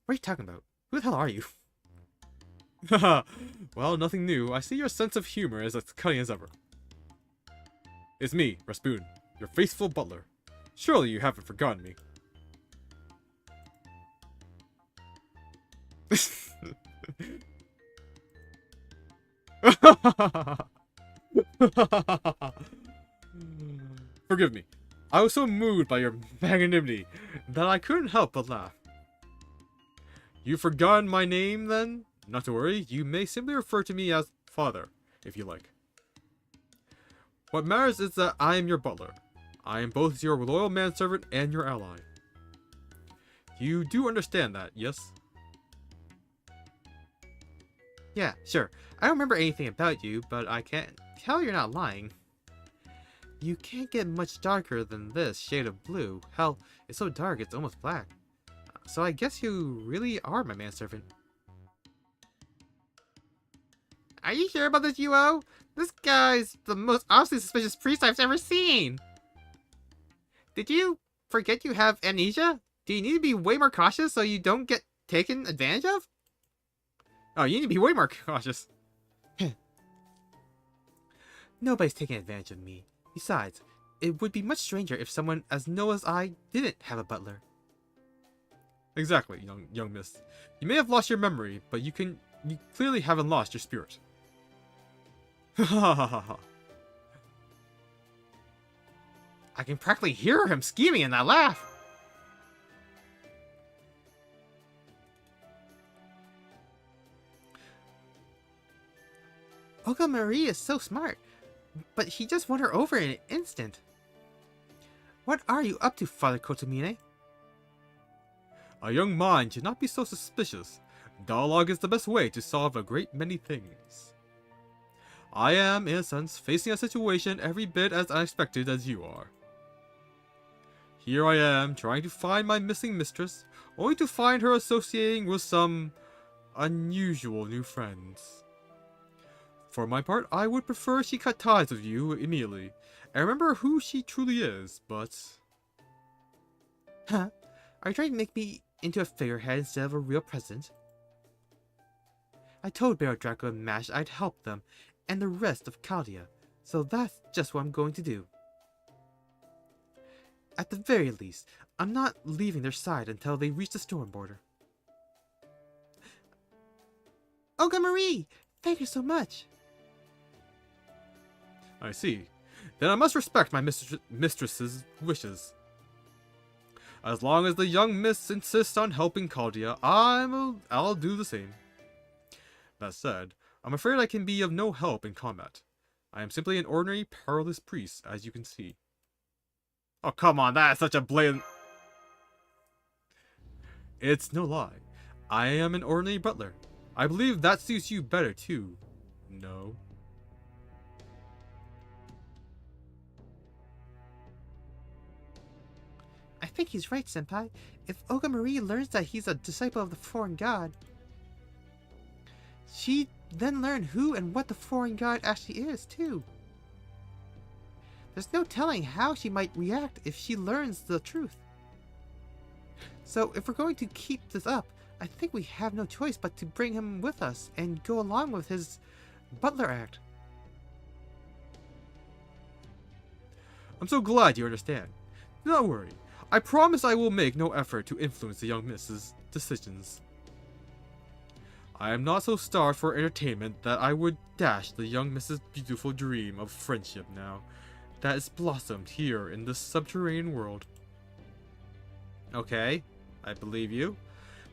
What are you talking about? Who the hell are you? Haha, well, nothing new. I see your sense of humor is as cunning as ever. It's me, Rasputin, your faithful butler. Surely you haven't forgotten me. Forgive me. I was so moved by your magnanimity that I couldn't help but laugh. You've forgotten my name, then? Not to worry, you may simply refer to me as Father, if you like. What matters is that I am your butler. I am both your loyal manservant and your ally. You do understand that, yes? Yeah, sure. I don't remember anything about you, but I can't tell you're not lying. You can't get much darker than this shade of blue. Hell, it's so dark it's almost black. So I guess you really are my manservant. Are you sure about this, UO? This guy's the most obviously suspicious priest I've ever seen. Did you forget you have amnesia? Do you need to be way more cautious so you don't get taken advantage of? Oh, you need to be way more cautious. Nobody's taking advantage of me. Besides, it would be much stranger if someone as know as I didn't have a butler. Exactly, young miss. You may have lost your memory, but you clearly haven't lost your spirit. Ha ha ha ha. I can practically hear him scheming in that laugh. Olga Marie is so smart, but he just won her over in an instant. What are you up to, Father Kotomine? A young mind should not be so suspicious. Dialogue is the best way to solve a great many things. I am, in a sense, facing a situation every bit as unexpected as you are. Here I am, trying to find my missing mistress, only to find her associating with some unusual new friends. For my part, I would prefer she cut ties with you immediately, and remember who she truly is, but... Huh? Are you trying to make me into a figurehead instead of a real president? I told Baron Draco and Mash I'd help them, and the rest of Chaldea, so that's just what I'm going to do. At the very least, I'm not leaving their side until they reach the storm border. Olga Marie! Thank you so much! I see. Then I must respect my mistress's wishes. As long as the young miss insists on helping Chaldea, I'll do the same. That said, I'm afraid I can be of no help in combat. I am simply an ordinary perilous priest, as you can see. Oh, come on, that is such a blatant... It's no lie. I am an ordinary butler. I believe that suits you better, too. No? I think he's right, Senpai. If Olga Marie learns that he's a disciple of the foreign god, she'd then learn who and what the foreign god actually is, too. There's no telling how she might react if she learns the truth. So if we're going to keep this up, I think we have no choice but to bring him with us and go along with his butler act. I'm so glad you understand. Do not worry. I promise I will make no effort to influence the young miss's decisions. I am not so starved for entertainment that I would dash the young miss's beautiful dream of friendship now that is blossomed here in this subterranean world. Okay, I believe you.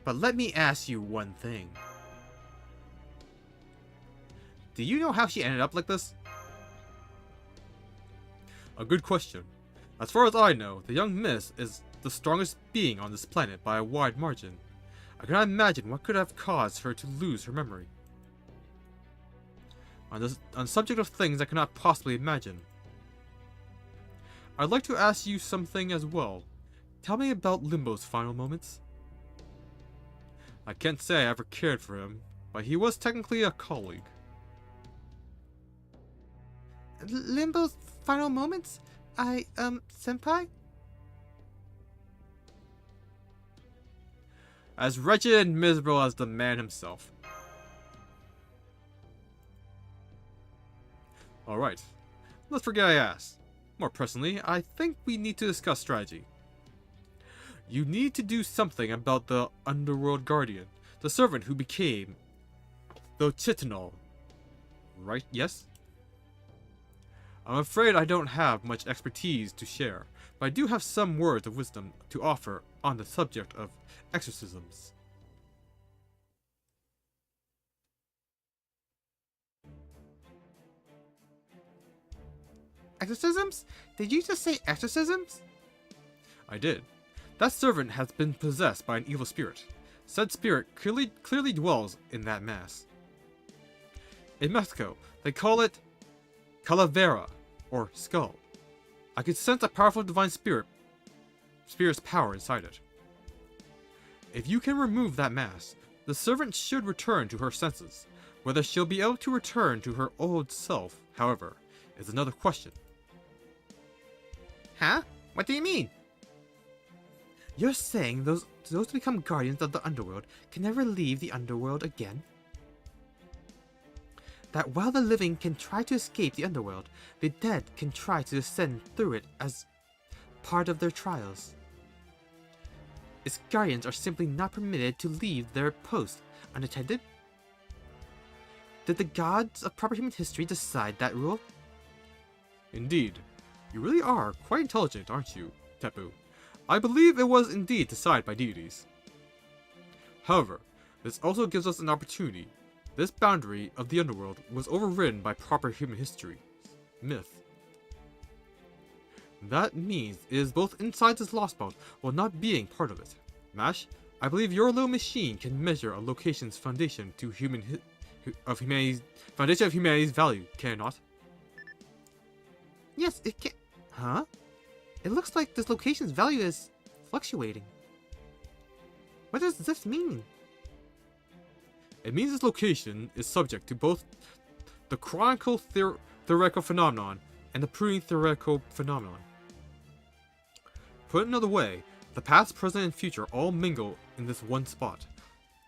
But let me ask you one thing. Do you know how she ended up like this? A good question. As far as I know, the young miss is the strongest being on this planet by a wide margin. I cannot imagine what could have caused her to lose her memory. On the subject of things I cannot possibly imagine, I'd like to ask you something as well. Tell me about Limbo's final moments. I can't say I ever cared for him, but he was technically a colleague. Limbo's final moments? Senpai? As wretched and miserable as the man himself. Alright, let's forget I asked. More personally, I think we need to discuss strategy. You need to do something about the Underworld Guardian, the servant who became the Chitinol. Right, yes? I'm afraid I don't have much expertise to share, but I do have some words of wisdom to offer on the subject of exorcisms. Exorcisms? Did you just say exorcisms? I did. That servant has been possessed by an evil spirit. Said spirit clearly dwells in that mass. In Mexico, they call it calavera, or skull. I could sense a powerful divine spirit's power inside it. If you can remove that mask, the servant should return to her senses. Whether she'll be able to return to her old self, however, is another question. Huh? What do you mean? You're saying those who become guardians of the underworld can never leave the underworld again? That while the living can try to escape the underworld, the dead can try to ascend through it as part of their trials. Its guardians are simply not permitted to leave their post unattended? Did the gods of proper human history decide that rule? Indeed. You really are quite intelligent, aren't you, Tepu? I believe it was indeed decided by deities. However, this also gives us an opportunity. This boundary of the underworld was overridden by proper human history, myth. That means it is both inside this lost belt while not being part of it. Mash, I believe your little machine can measure a location's foundation to humanity's value, can it not? Yes, it can. Huh? It looks like this location's value is fluctuating. What does this mean? It means this location is subject to both the chronicle theoretical phenomenon and the proving theoretical phenomenon. Put another way, the past, present, and future all mingle in this one spot,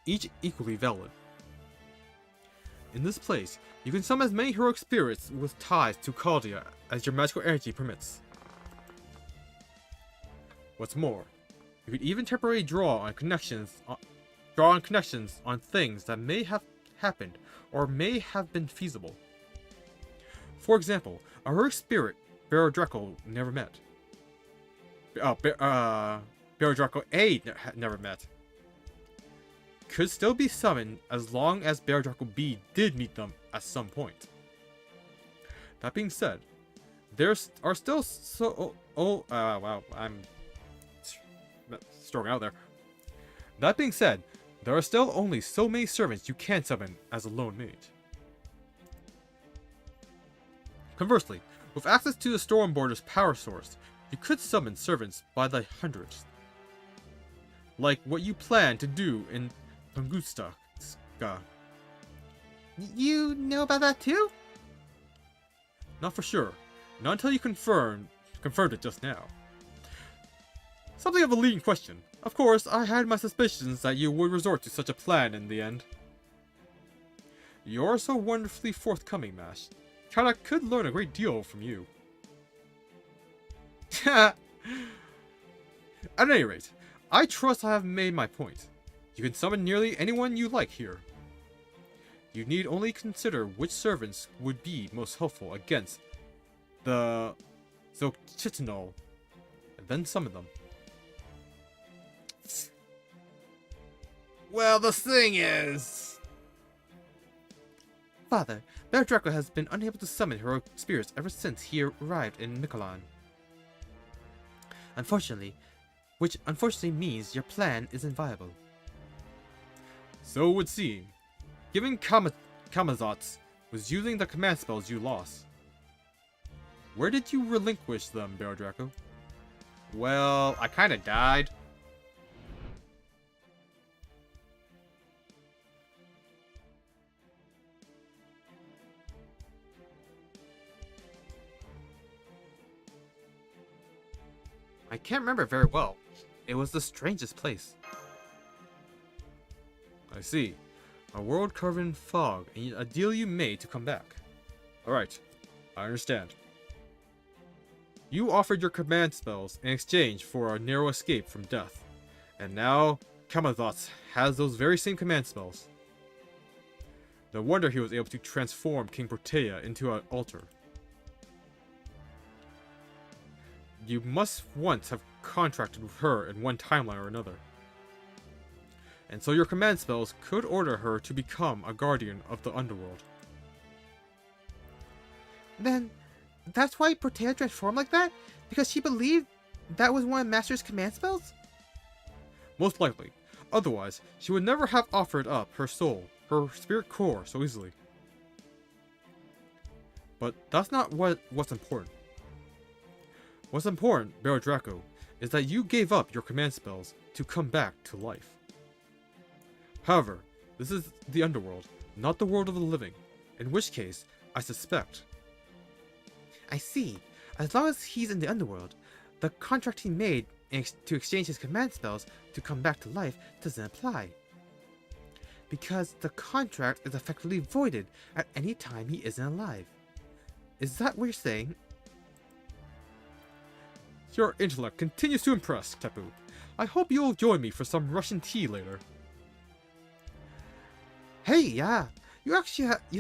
each equally valid. In this place, you can summon as many heroic spirits with ties to Caldia as your magical energy permits. What's more, you could even temporarily draw on connections on things that may have happened or may have been feasible. For example, a heroic spirit Barodraco never met. Barodraco A never met. Could still be summoned as long as Barodraco B did meet them at some point. That being said, there are still wow, I'm strung out there. That being said, there are still only so many servants you can summon as a lone mage. Conversely, with access to the Stormborder's power source, you could summon servants by the hundreds. Like what you plan to do in Tunguska. You know about that too? Not for sure. Not until you confirmed it just now. Something of a leading question. Of course, I had my suspicions that you would resort to such a plan in the end. You're so wonderfully forthcoming, Mash. Chara could learn a great deal from you. At any rate, I trust I have made my point. You can summon nearly anyone you like here. You need only consider which servants would be most helpful against the Zokchitinol, and then summon them. Well, the thing is... Father, Barodraco has been unable to summon heroic spirits ever since he arrived in Mikolan. Which unfortunately means your plan is inviable. So it would seem. Given Kamazotz was using the command spells you lost. Where did you relinquish them, Barodraco? Well, I kinda died. I can't remember very well. It was the strangest place. I see. A world covered in fog, and a deal you made to come back. Alright, I understand. You offered your command spells in exchange for a narrow escape from death. And now, Kamazotz has those very same command spells. No wonder he was able to transform King Protea into an altar. You must once have contracted with her in one timeline or another. And so your command spells could order her to become a guardian of the underworld. Then That's why Protea transformed like that? Because she believed that was one of Master's command spells? Most likely. Otherwise, she would never have offered up her soul, her spirit core, so easily. But that's not what's important. What's important, Baron Draco, is that you gave up your command spells to come back to life. However, this is the underworld, not the world of the living, in which case, I suspect. I see. As long as he's in the underworld, the contract he made to exchange his command spells to come back to life doesn't apply. Because the contract is effectively voided at any time he isn't alive. Is that what you're saying? Your intellect continues to impress, Tepu. I hope you'll join me for some Russian tea later. Hey, yeah. You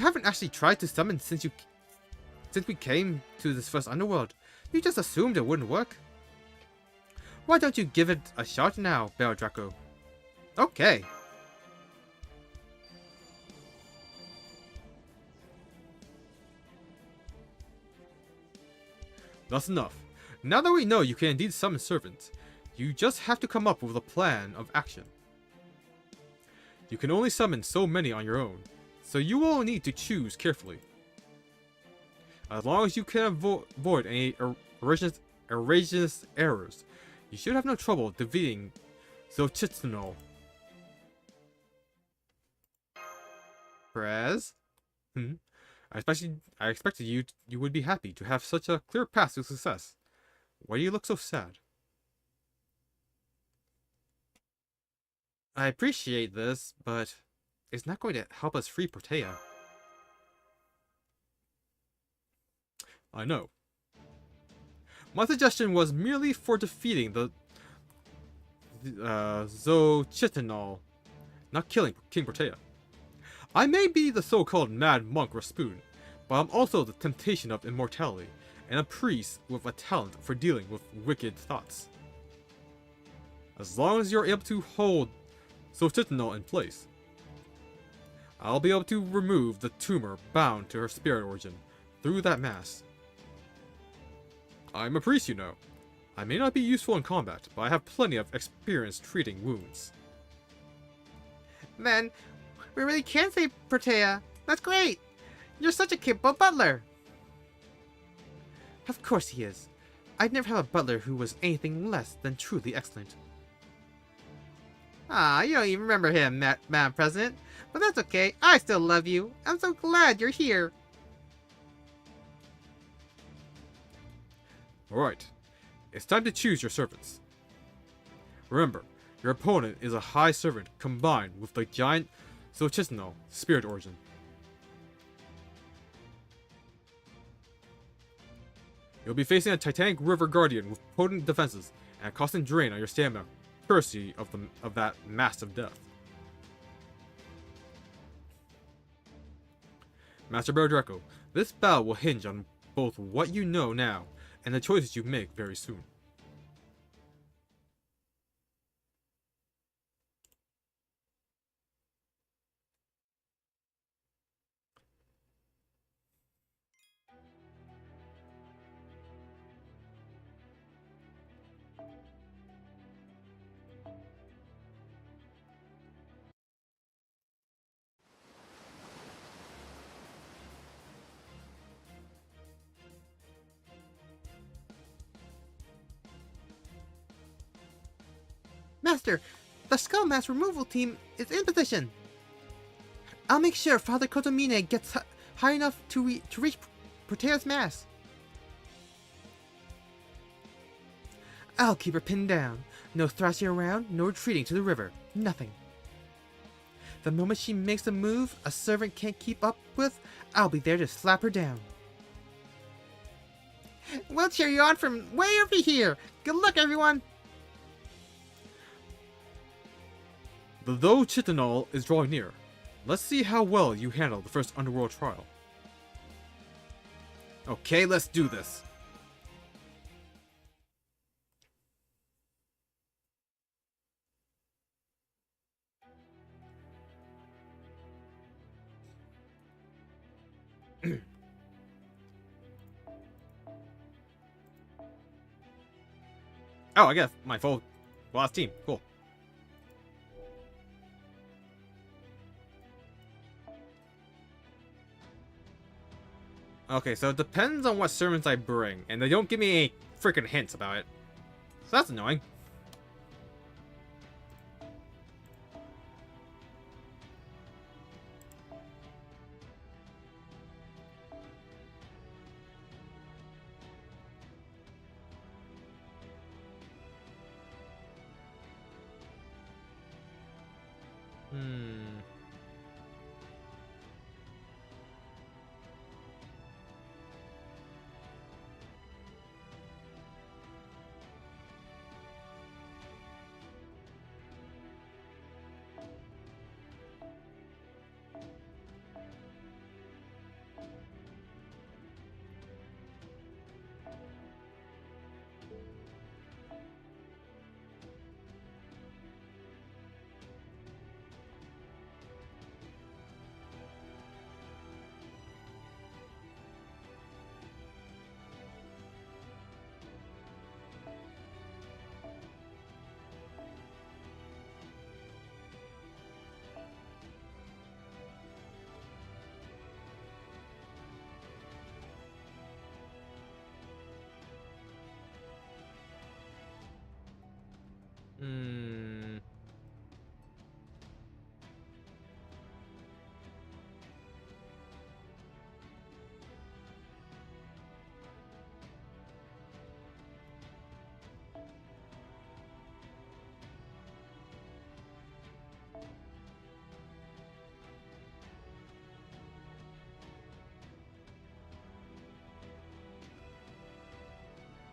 haven't actually tried to summon since we came to this first underworld. You just assumed it wouldn't work. Why don't you give it a shot now, Baron Draco? Okay. That's enough. Now that we know you can indeed summon servants, you just have to come up with a plan of action. You can only summon so many on your own, so you will need to choose carefully. As long as you can avoid any erroneous errors, you should have no trouble defeating Zochitsuno. Perez? I expected you would be happy to have such a clear path to success. Why do you look so sad? I appreciate this, but it's not going to help us free Protea. I know. My suggestion was merely for defeating the Xochitl, not killing King Protea. I may be the so-called Mad Monk Rasputin, but I'm also the temptation of immortality, and a priest with a talent for dealing with wicked thoughts. As long as you're able to hold Xochitl in place, I'll be able to remove the tumor bound to her spirit origin through that mass. I'm a priest, you know. I may not be useful in combat, but I have plenty of experience treating wounds. Then, we really can save Protea. That's great! You're such a capable butler! Of course he is. I'd never have a butler who was anything less than truly excellent. Ah, you don't even remember him, Madam President. But that's okay. I still love you. I'm so glad you're here. Alright, it's time to choose your servants. Remember, your opponent is a high servant combined with the giant Xochitl spirit origin. You'll be facing a Titanic River Guardian with potent defenses and a constant drain on your stamina, courtesy of that massive death. Master Baron Draco, this battle will hinge on both what you know now and the choices you make very soon. Master, the Skull Mass removal team is in position. I'll make sure Father Kotomine gets high enough to reach Protea's mass. I'll keep her pinned down. No thrashing around, no retreating to the river. Nothing. The moment she makes a move a servant can't keep up with, I'll be there to slap her down. We'll cheer you on from way over here. Good luck, everyone. The Xochitl is drawing near. Let's see how well you handle the first underworld trial. Okay, let's do this. Oh, I get my full last team. Cool. Okay, so it depends on what sermons I bring, and they don't give me any freaking hints about it. So that's annoying. Hmm. Hmm.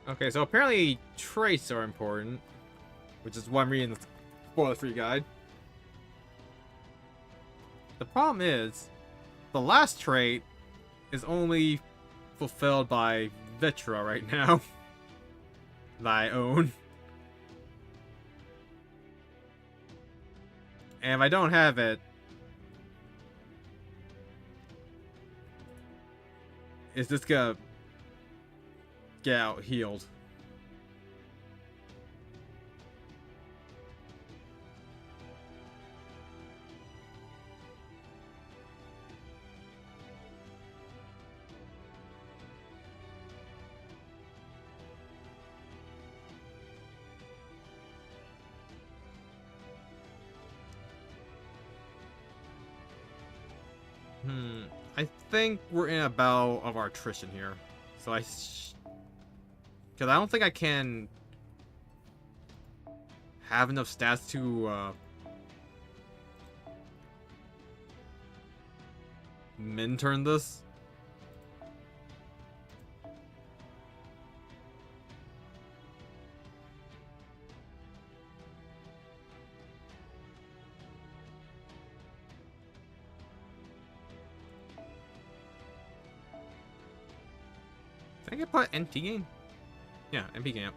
Okay, so apparently traits are important, which is why I'm reading the spoiler-free guide. The problem is, the last trait is only fulfilled by Vitra right now. That I own. And if I don't have it, is this gonna get out healed? I think we're in a battle of our attrition here. So because I don't think I can have enough stats to min-turn this. Can I get put NP game? Yeah, NP game.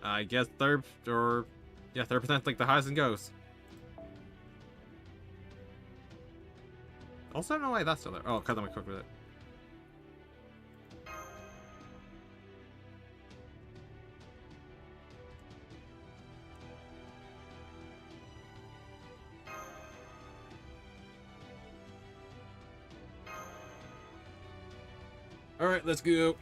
I guess third or yeah, 30% like the highest it goes. Also, I don't know why that's still there. Oh, because I'm quick with it. All right, let's go.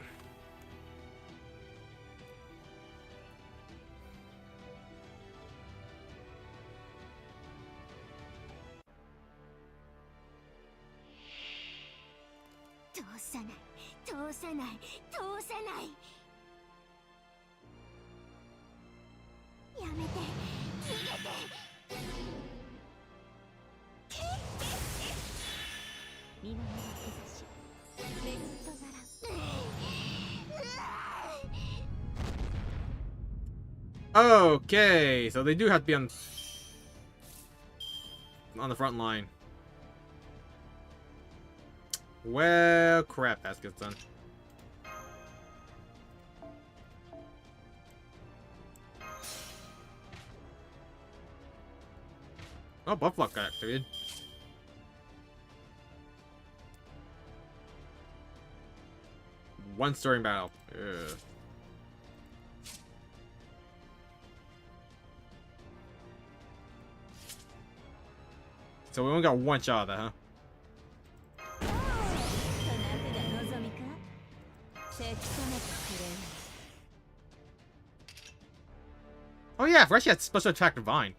Okay, so they do have to be on the front line. Well, crap, that gets done. Oh, buff block got activated. One story battle. Ugh. So we only got one shot of that, huh? Oh yeah, I forgot she had special attack divine.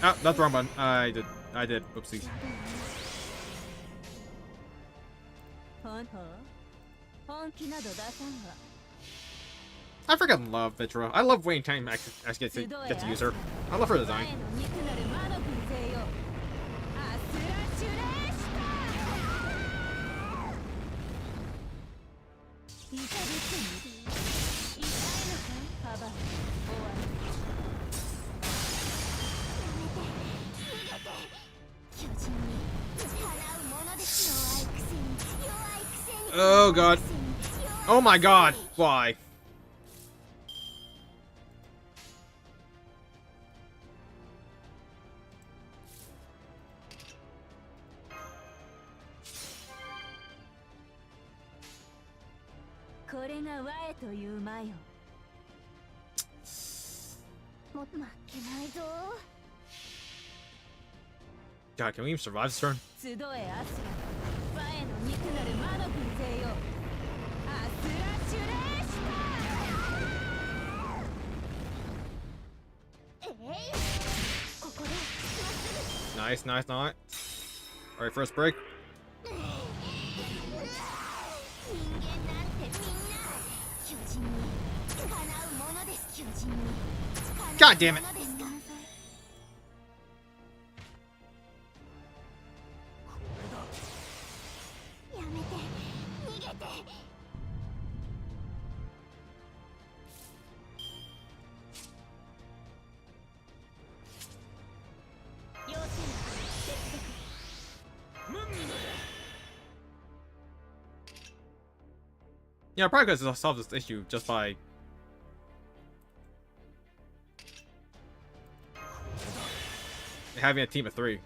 Oh, that's the wrong button. I did. Oopsies. I freaking love VTuber. I love waiting time I actually get to use her. I love her design. Oh god. Oh my god. Why? God, can we even survive this turn? Nice, nice, nice. Alright, first break. God damn it! Yeah, probably could solve this issue just by having a team of 3.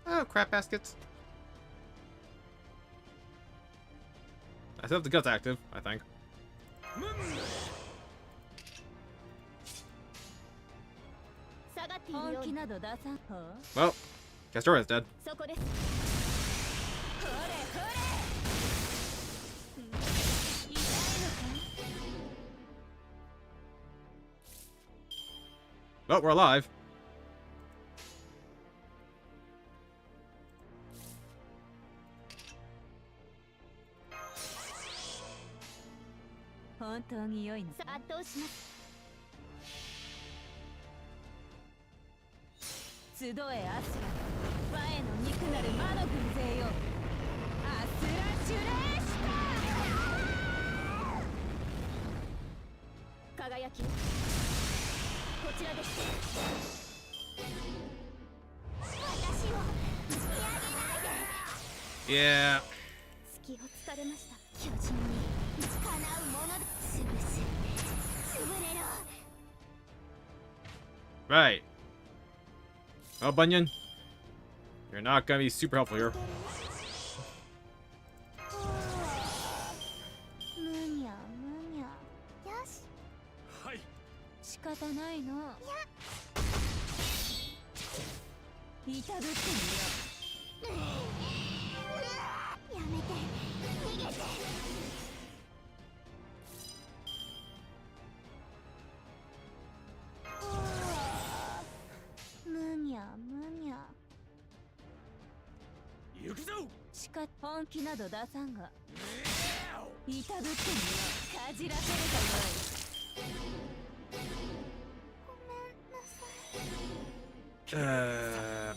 Oh, crap baskets. I still have the guts active, I think. Well, Castora's dead. Well, we're alive. Yeah. Right. Oh, Bunyan. You're not gonna be super helpful here.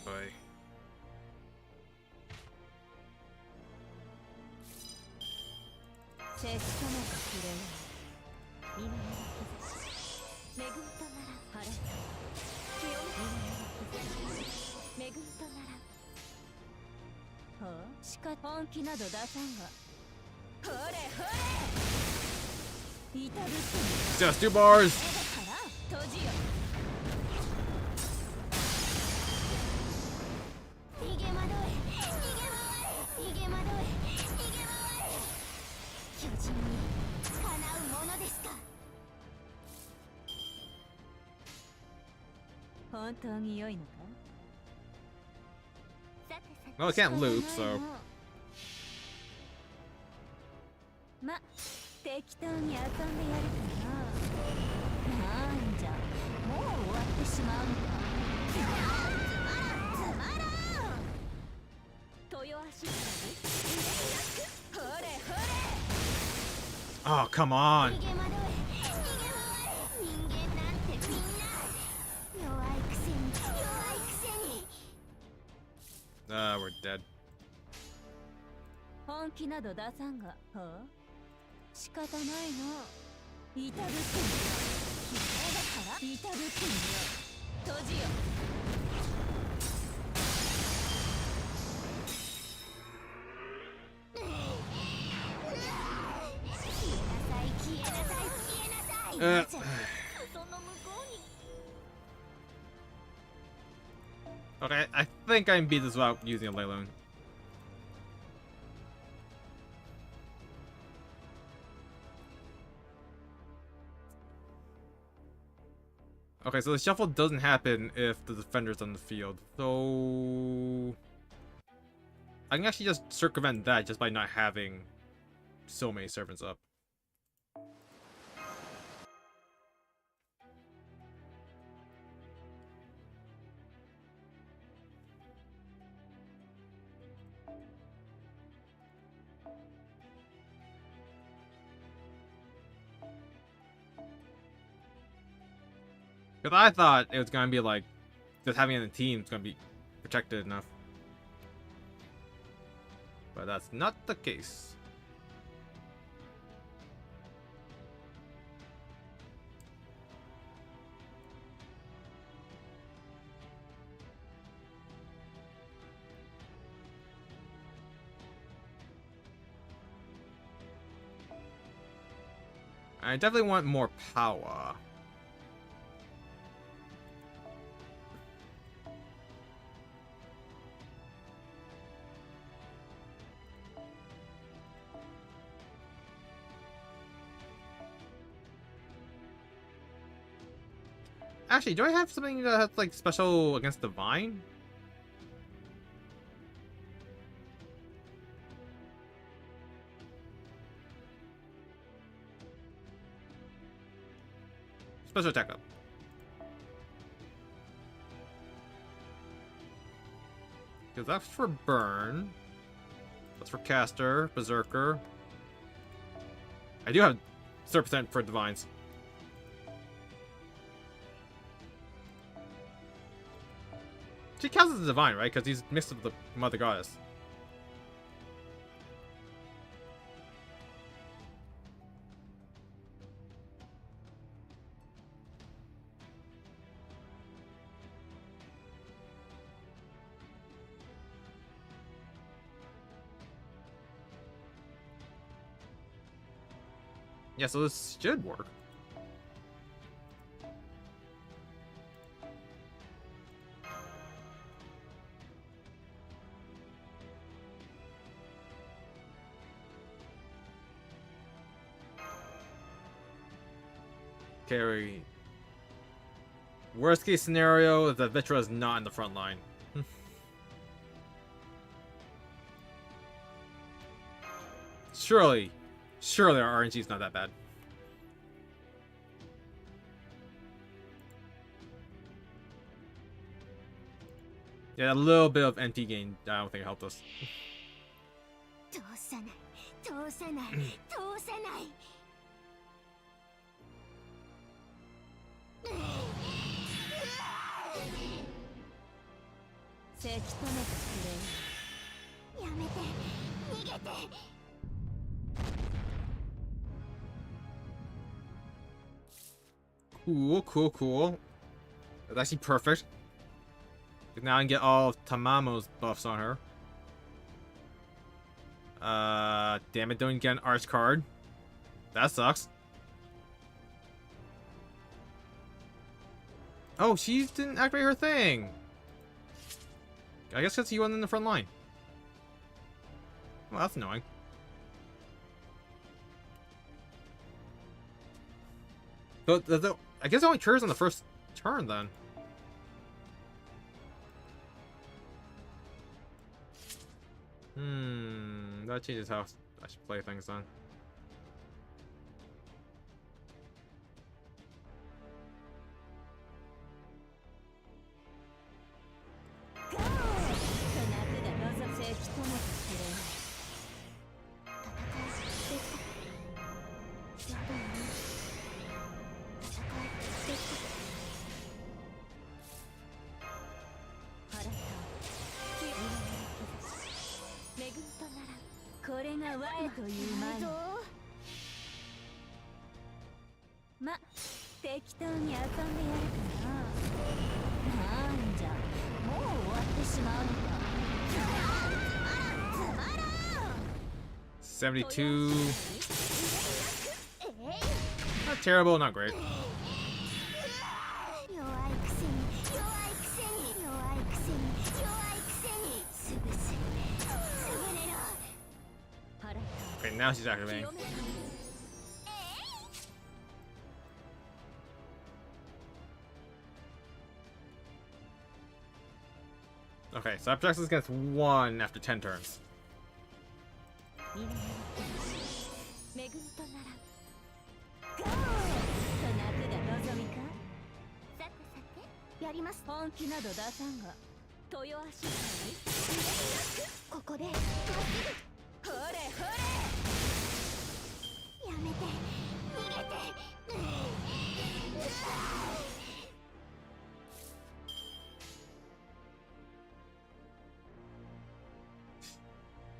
Boy. せき止めてくれよ今の日差し恵みとなら晴れ清め今の日差し恵みとならはあしか本気など出さんがほれほれ至るく Just 2 bars. から閉じよ逃げ惑え逃げ惑え逃げ惑え逃げ惑え巨人にかなうものですか本当に良いのかさてさて Well, it can't loop, so. ま、適当に遊んでやるかな。なんじゃ、もう終わってしまうんか。つまらんつまらん豊足ほれほれ Oh, come on. 逃げ惑え逃げ惑え人間なんてみんな弱いくせに弱いくせに We're dead. 本気など出さんがはあ仕方ないの至るくんよ姫だから至るくんよ閉じよ消えなさい消えなさい消えなさいなぜその向こうに Okay, I think I can beat this without using a Leyloon. Okay, so the shuffle doesn't happen if the defender's on the field. So I can actually just circumvent that just by not having so many servants up. Because I thought it was gonna be like just having it in the team is gonna be protected enough. But that's not the case. I definitely want more power. Actually, do I have something that has like special against Divine? Special attack up. Because that's for burn. That's for caster, berserker. I do have 0% for divines. She counts as a divine, right? Because he's mixed with the mother goddess. Yeah, so this should work. Carry. Worst case scenario is that Vitra is not in the front line. Surely our RNG is not that bad. Yeah, a little bit of NP gain, I don't think helped us. 通さない通さない通さないせき止めてくれやめて逃げて Cool, cool, cool. That's actually perfect. Now I can get all of Tamamo's buffs on her. Damn it, don't get an arch card. That sucks. Oh, she didn't activate her thing. I guess because you went in the front line. Well, that's annoying. But I guess it only triggers on the first turn then. That changes how I should play things then. $72. Not terrible, not great. Okay, now she's activating. Okay, so Objects gets 1 after 10 turns.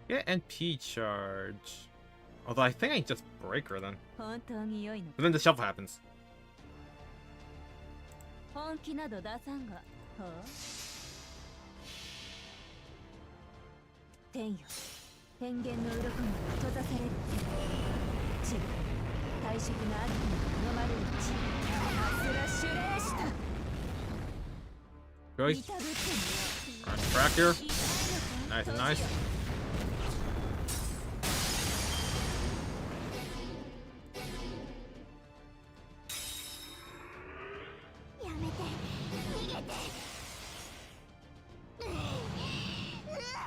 Yeah, NP charge. Although I think I just break her then. But then the shuffle happens. Really? Alright, crack here. Nice and nice.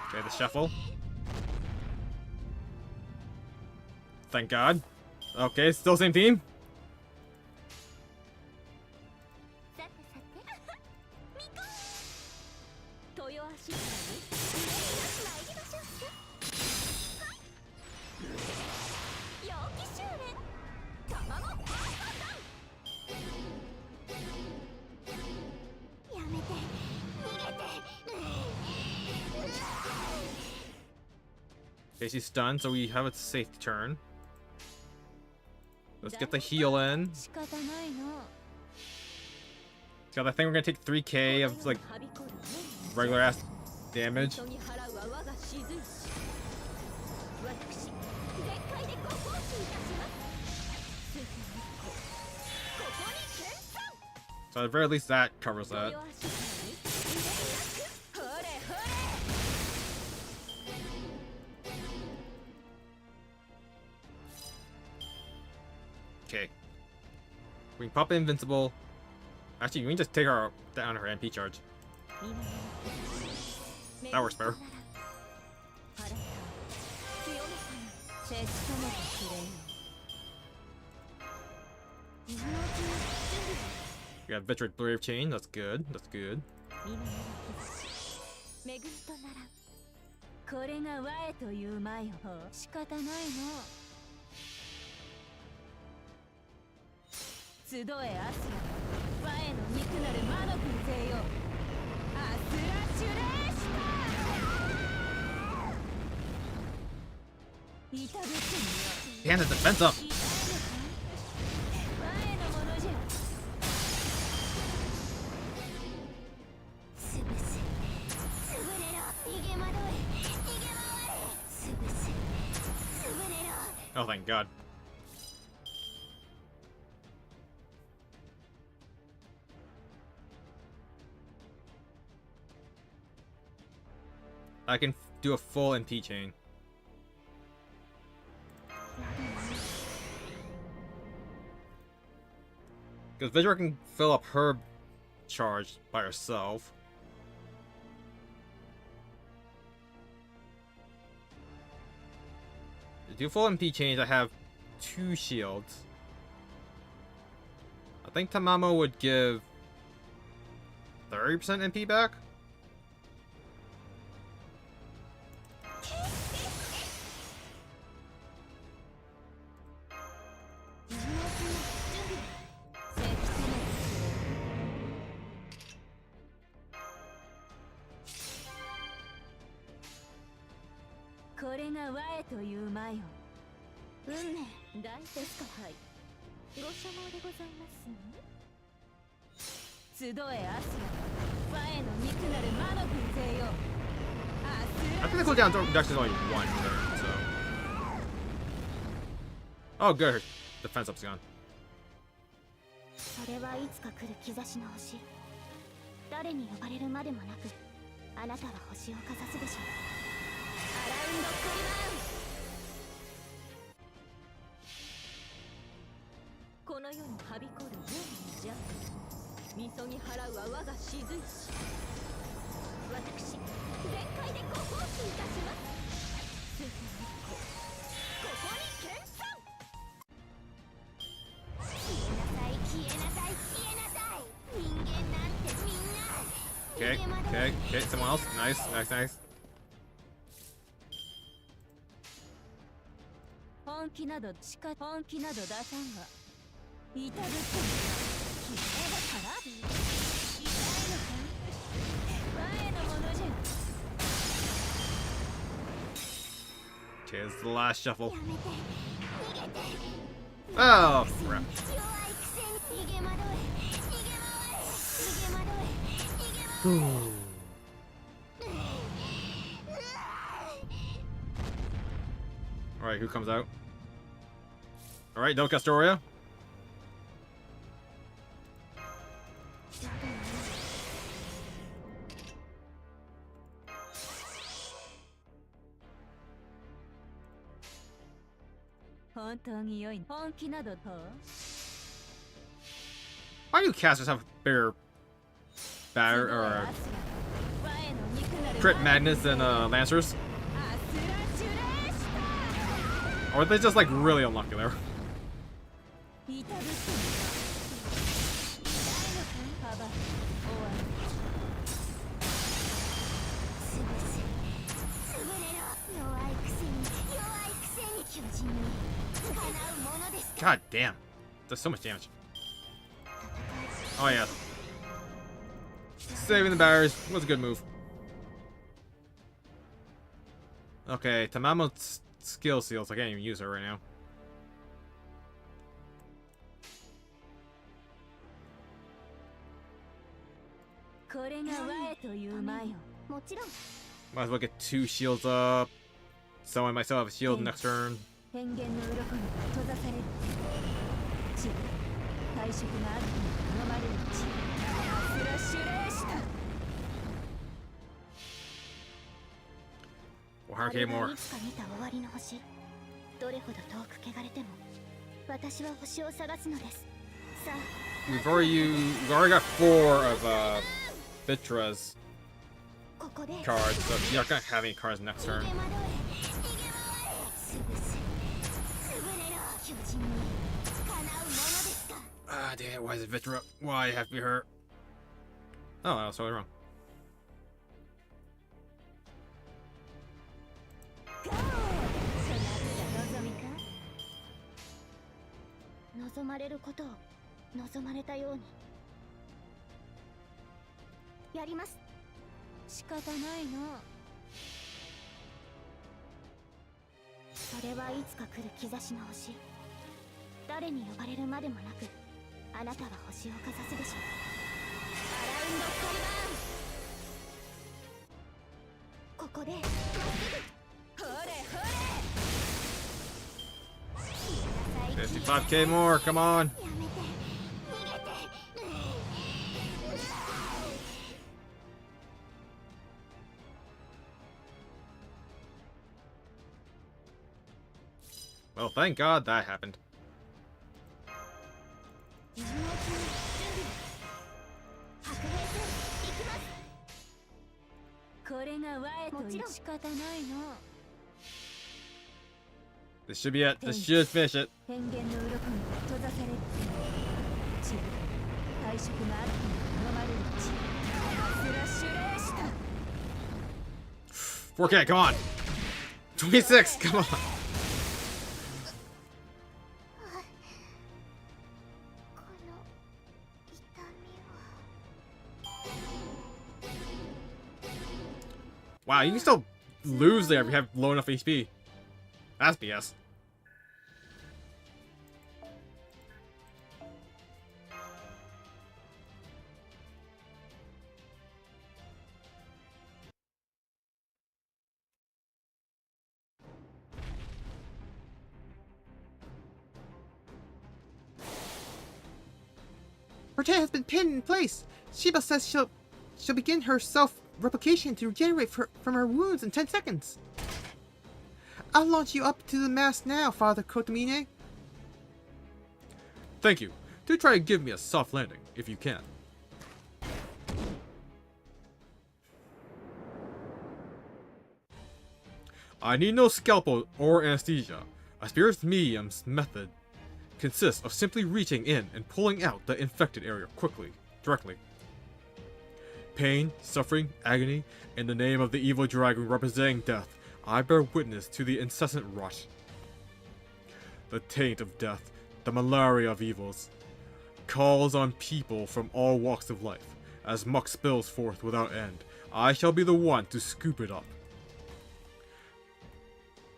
Okay, the shuffle. Thank God. Okay, still same team. Okay, she's stunned, so we have a safe turn. Let's get the heal in. So I think we're gonna take 3k of like regular ass damage. So at the very least that covers that. Okay. We can pop Invincible. Actually, we can just take her down her MP charge. That works better. We got Vitric Brave Chain. That's good. That's good. He has a defense up. Oh, thank God. I can do a full MP chain. Because VTuber can fill up her charge by herself. To do full MP chains, I have 2 shields. I think Tamamo would give 30% MP back. I think the cooldown reduction is only 1 turn, so. Oh, good. Her defense up's gone. それはいつか来る兆しの星。誰に呼ばれるまでもなく、あなたは星をかざすでしょう。アラウンドクリマン。この世にはびこる善の邪悪。みそぎ払うは我が雫石。私、全開でご奉仕いたします。聖天日光、ここに見参。消えなさい、消えなさい。人間なんてみんな。Okay, okay, okay, someone else. Nice, nice, nice. 本気など出さんが。至ると消えだから痛いのか。前のものじゃ。 Okay, this is the last shuffle. やめて、逃げて。 Oh, crap. 弱いくせに逃げ惑え、逃げ回れ、逃げ惑え、逃げ回れ。Alright, who comes out? Alright, no Castoria. Why do casters have bigger batter or crit madness than lancers? Or are they just like really unlucky there? God damn. Does so much damage. Oh yeah. Saving the barriers was a good move. Okay, Tamamo's skill seals. I can't even use her right now. Might as well get 2 shields up. Someone might still have a shield next turn. Or Hurricane more. We've already got 4 of Vitra's cards, so you're not gonna have any cards next turn. Ah, damn it, why is it Vitra? Why have to be her? Oh, I was totally wrong. 55k more, come on. Well, thank God that happened. これが我と仕方ないの。 This should be it. This should finish it. 変幻の鱗に閉ざされる。自分退職があっても飲まれるうち。スラッシュレーション。 4k, come on. 26, come on. Wow, you can still lose there if you have low enough HP. That's BS. Her tail has been pinned in place. Sheba says she'll begin her self-replication to regenerate from her wounds in 10 seconds. I'll launch you up to the mast now, Father Kotomine. Thank you. Do try to give me a soft landing, if you can. I need no scalpel or anesthesia. A spirit's medium's method consists of simply reaching in and pulling out the infected area directly. Pain, suffering, agony, in the name of the evil dragon representing death, I bear witness to the incessant rot. The taint of death, the malaria of evils, calls on people from all walks of life. As muck spills forth without end, I shall be the one to scoop it up.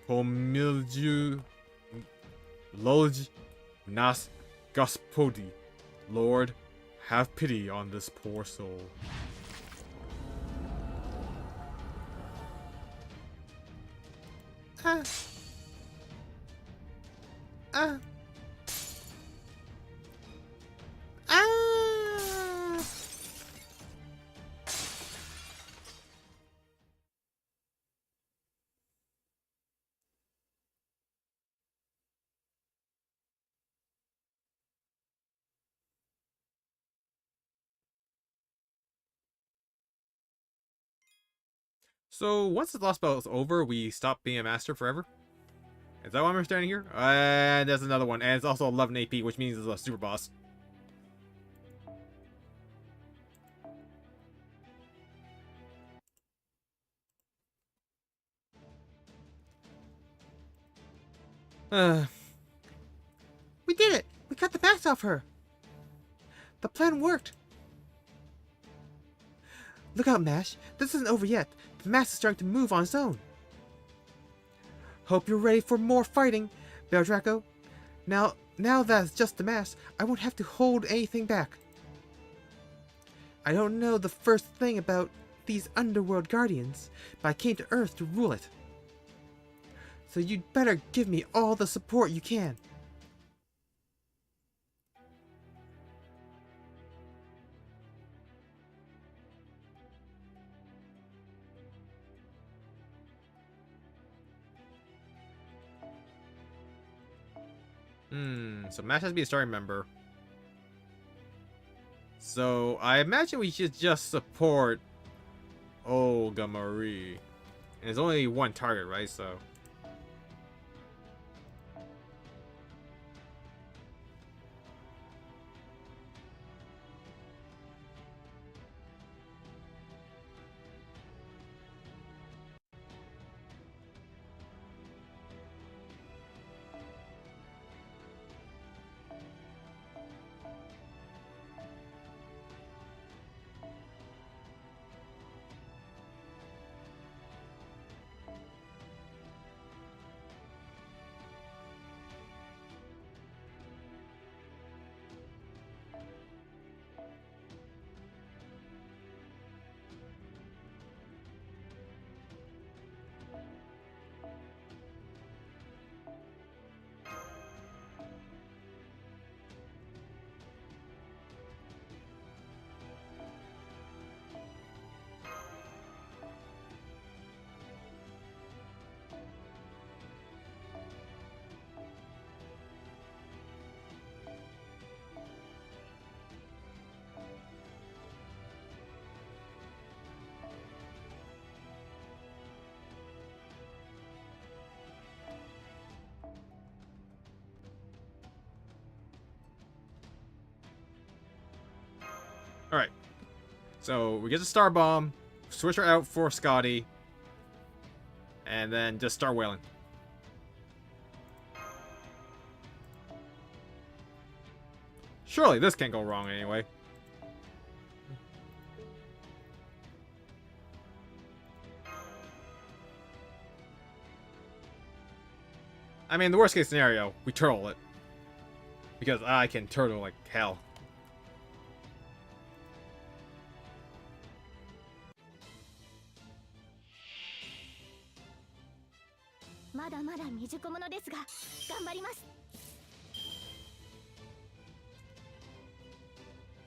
Pomilju Lulj Nas Gospodi, Lord, have pity on this poor soul. So, once the lost spell is over, we stop being a master forever? Is that what I'm understanding here? And there's another one, and it's also 11 AP, which means it's a super boss. We did it! We cut the mask off her! The plan worked! Look out, Mash. This isn't over yet. The mask is starting to move on its own. Hope you're ready for more fighting, Bear Draco. Now that it's just the mask, I won't have to hold anything back. I don't know the first thing about these underworld guardians, but I came to Earth to rule it. So you'd better give me all the support you can. So Mash has to be a starting member. So I imagine we should just support Olga Marie. And there's only one target, right? So Alright. So, we get the Star Bomb, switch her out for Scotty, and then just start wailing. Surely this can't go wrong anyway. I mean, the worst case scenario, we turtle it. Because I can turtle like hell.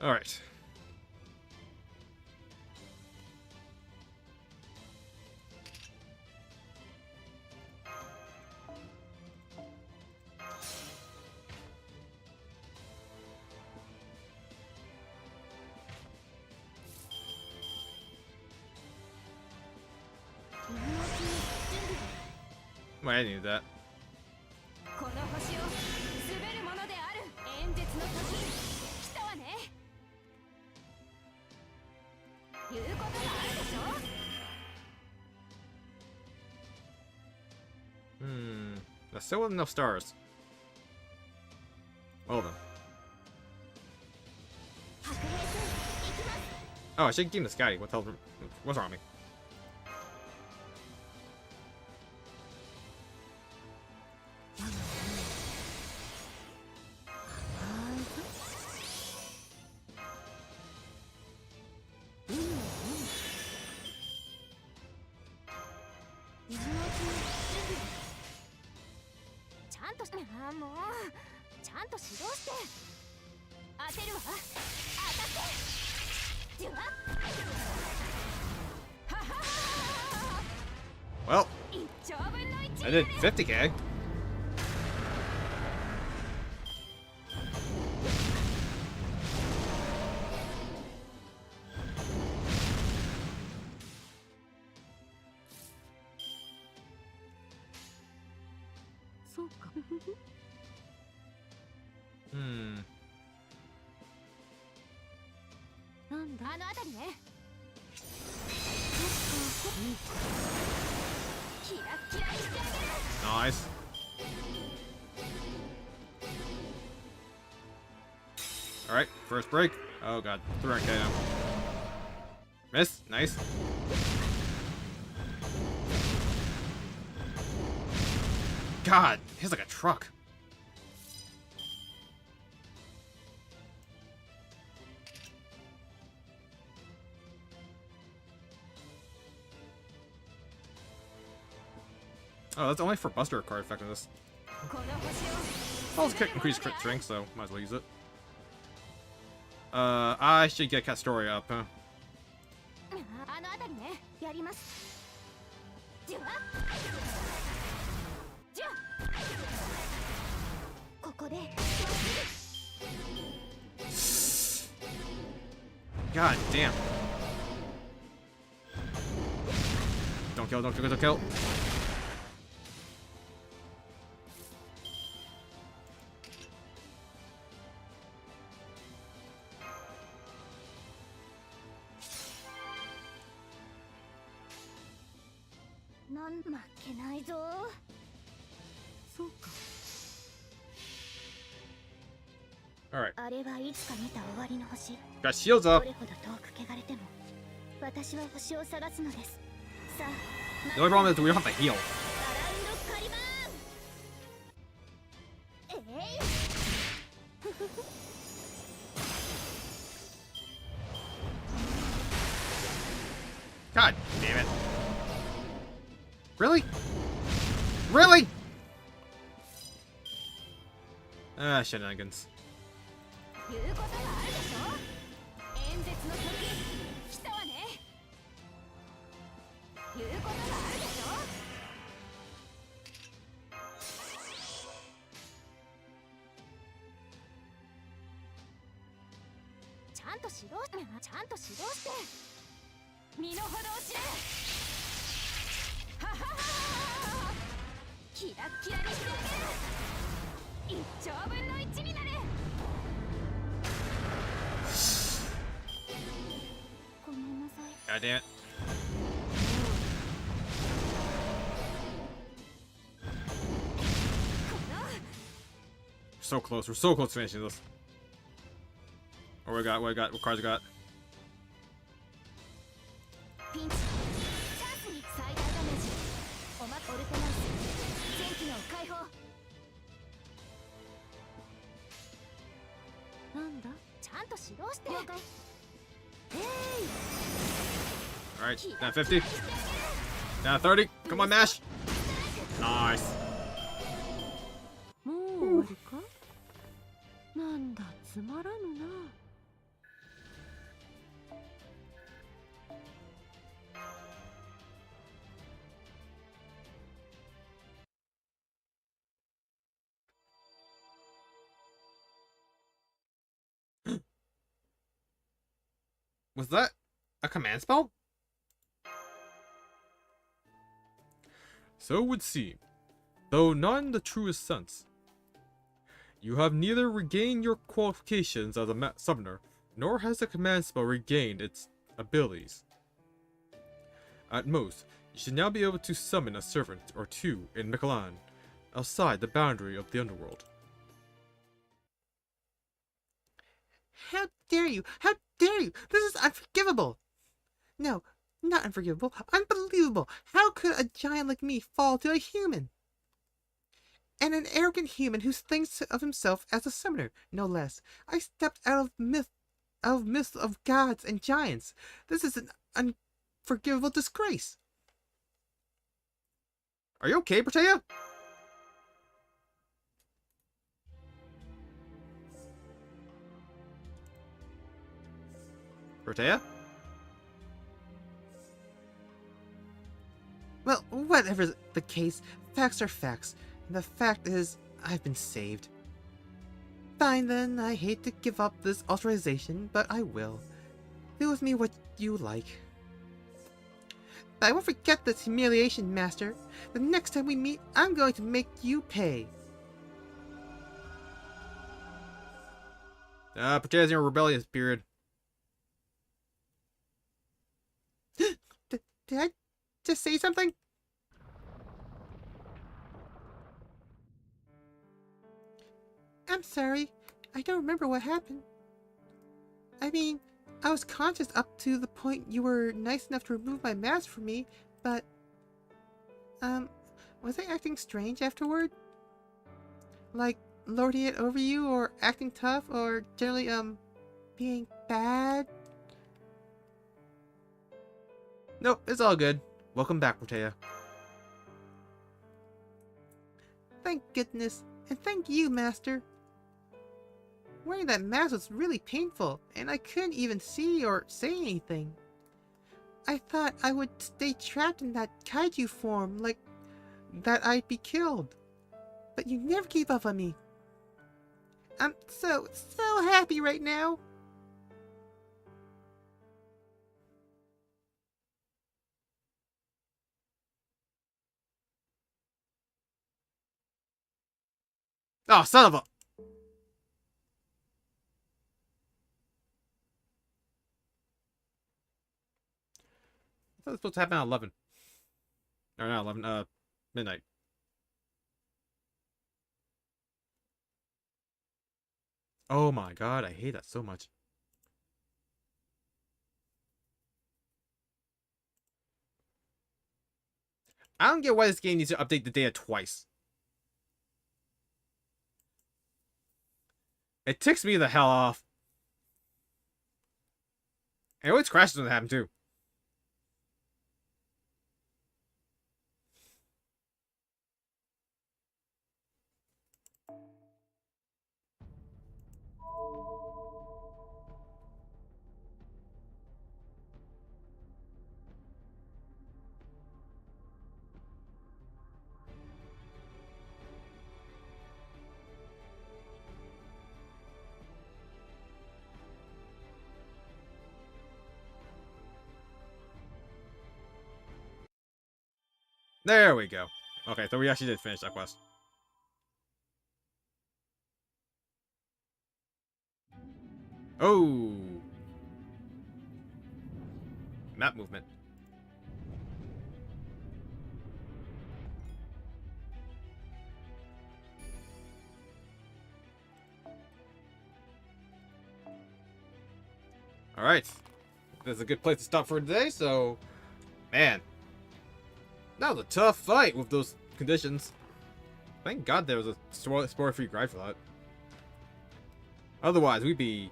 Alright. Well, I knew that. That's still with enough stars. Well then. Oh, I should give him the Scotty. What the hell? What's wrong with me? Well, I did 50k. Nice. Alright, first break. Oh god, 300k now. Miss, nice. God, he's like a truck. Oh, that's only for Buster card effectiveness. Well, it's increased crit strength, so might as well use it. I should get Castoria up, huh? God damn. Don't kill, don't kill, don't kill. Alright. Got shields up. The only problem is we don't have to heal. God damn it. Really? Really? Ah, shenanigans. God damn it. So close. We're so close to finishing this. What we got? What cards we got? ピンチチャンスに最大ダメージオルテナンス全機能解放なんだちゃんと指導して了解 Alright, down 50. Down 30. Come on, Mash. Nice. もう終わりかなんだつまらぬな Was that a command spell? So it would seem, though not in the truest sense. You have neither regained your qualifications as a summoner, nor has the command spell regained its abilities. At most, you should now be able to summon a servant or two in Mikolan, outside the boundary of the underworld. How dare you? How dare you? This is unforgivable! No, not unforgivable. Unbelievable! How could a giant like me fall to a human? And an arrogant human who thinks of himself as a summoner, no less. I stepped out of myths of gods and giants. This is an unforgivable disgrace. Are you okay, Protea? Protea? Well, whatever the case, facts are facts. And the fact is, I've been saved. Fine then, I hate to give up this authorization, but I will. Do with me what you like. But I won't forget this humiliation, Master. The next time we meet, I'm going to make you pay. Protea's in a rebellious period. Did I just say something? I'm sorry. I don't remember what happened. I mean, I was conscious up to the point you were nice enough to remove my mask from me, but... was I acting strange afterward? Like, lording it over you, or acting tough, or generally, being bad? Nope, it's all good. Welcome back, Protea. Thank goodness, and thank you, Master. Wearing that mask was really painful, and I couldn't even see or say anything. I thought I would stay trapped in that kaiju form, like that I'd be killed. But you never gave up on me. I'm so happy right now. Oh, son of a... I thought it was supposed to happen at 11. Or not 11, midnight. Oh my god, I hate that so much. I don't get why this game needs to update the data twice. It ticks me the hell off. It always crashes when it happens too. There we go. Okay, so we actually did finish that quest. Oh. map movement. Alright. This is a good place to stop for today, so... Man. That was a tough fight with those conditions. Thank God there was a spoiler-free guide for that. Otherwise, we'd be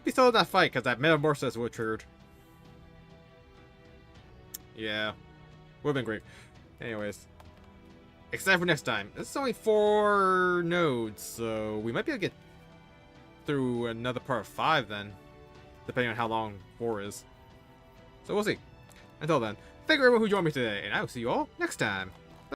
still in that fight, because that Metamorphosis would have triggered. Yeah. Would have been great. Anyways. Except for next time. This is only 4 nodes, so we might be able to get through another part of 5 then. Depending on how long 4 is. So we'll see. Until then, thank you everyone who joined me today, and I will see you all next time.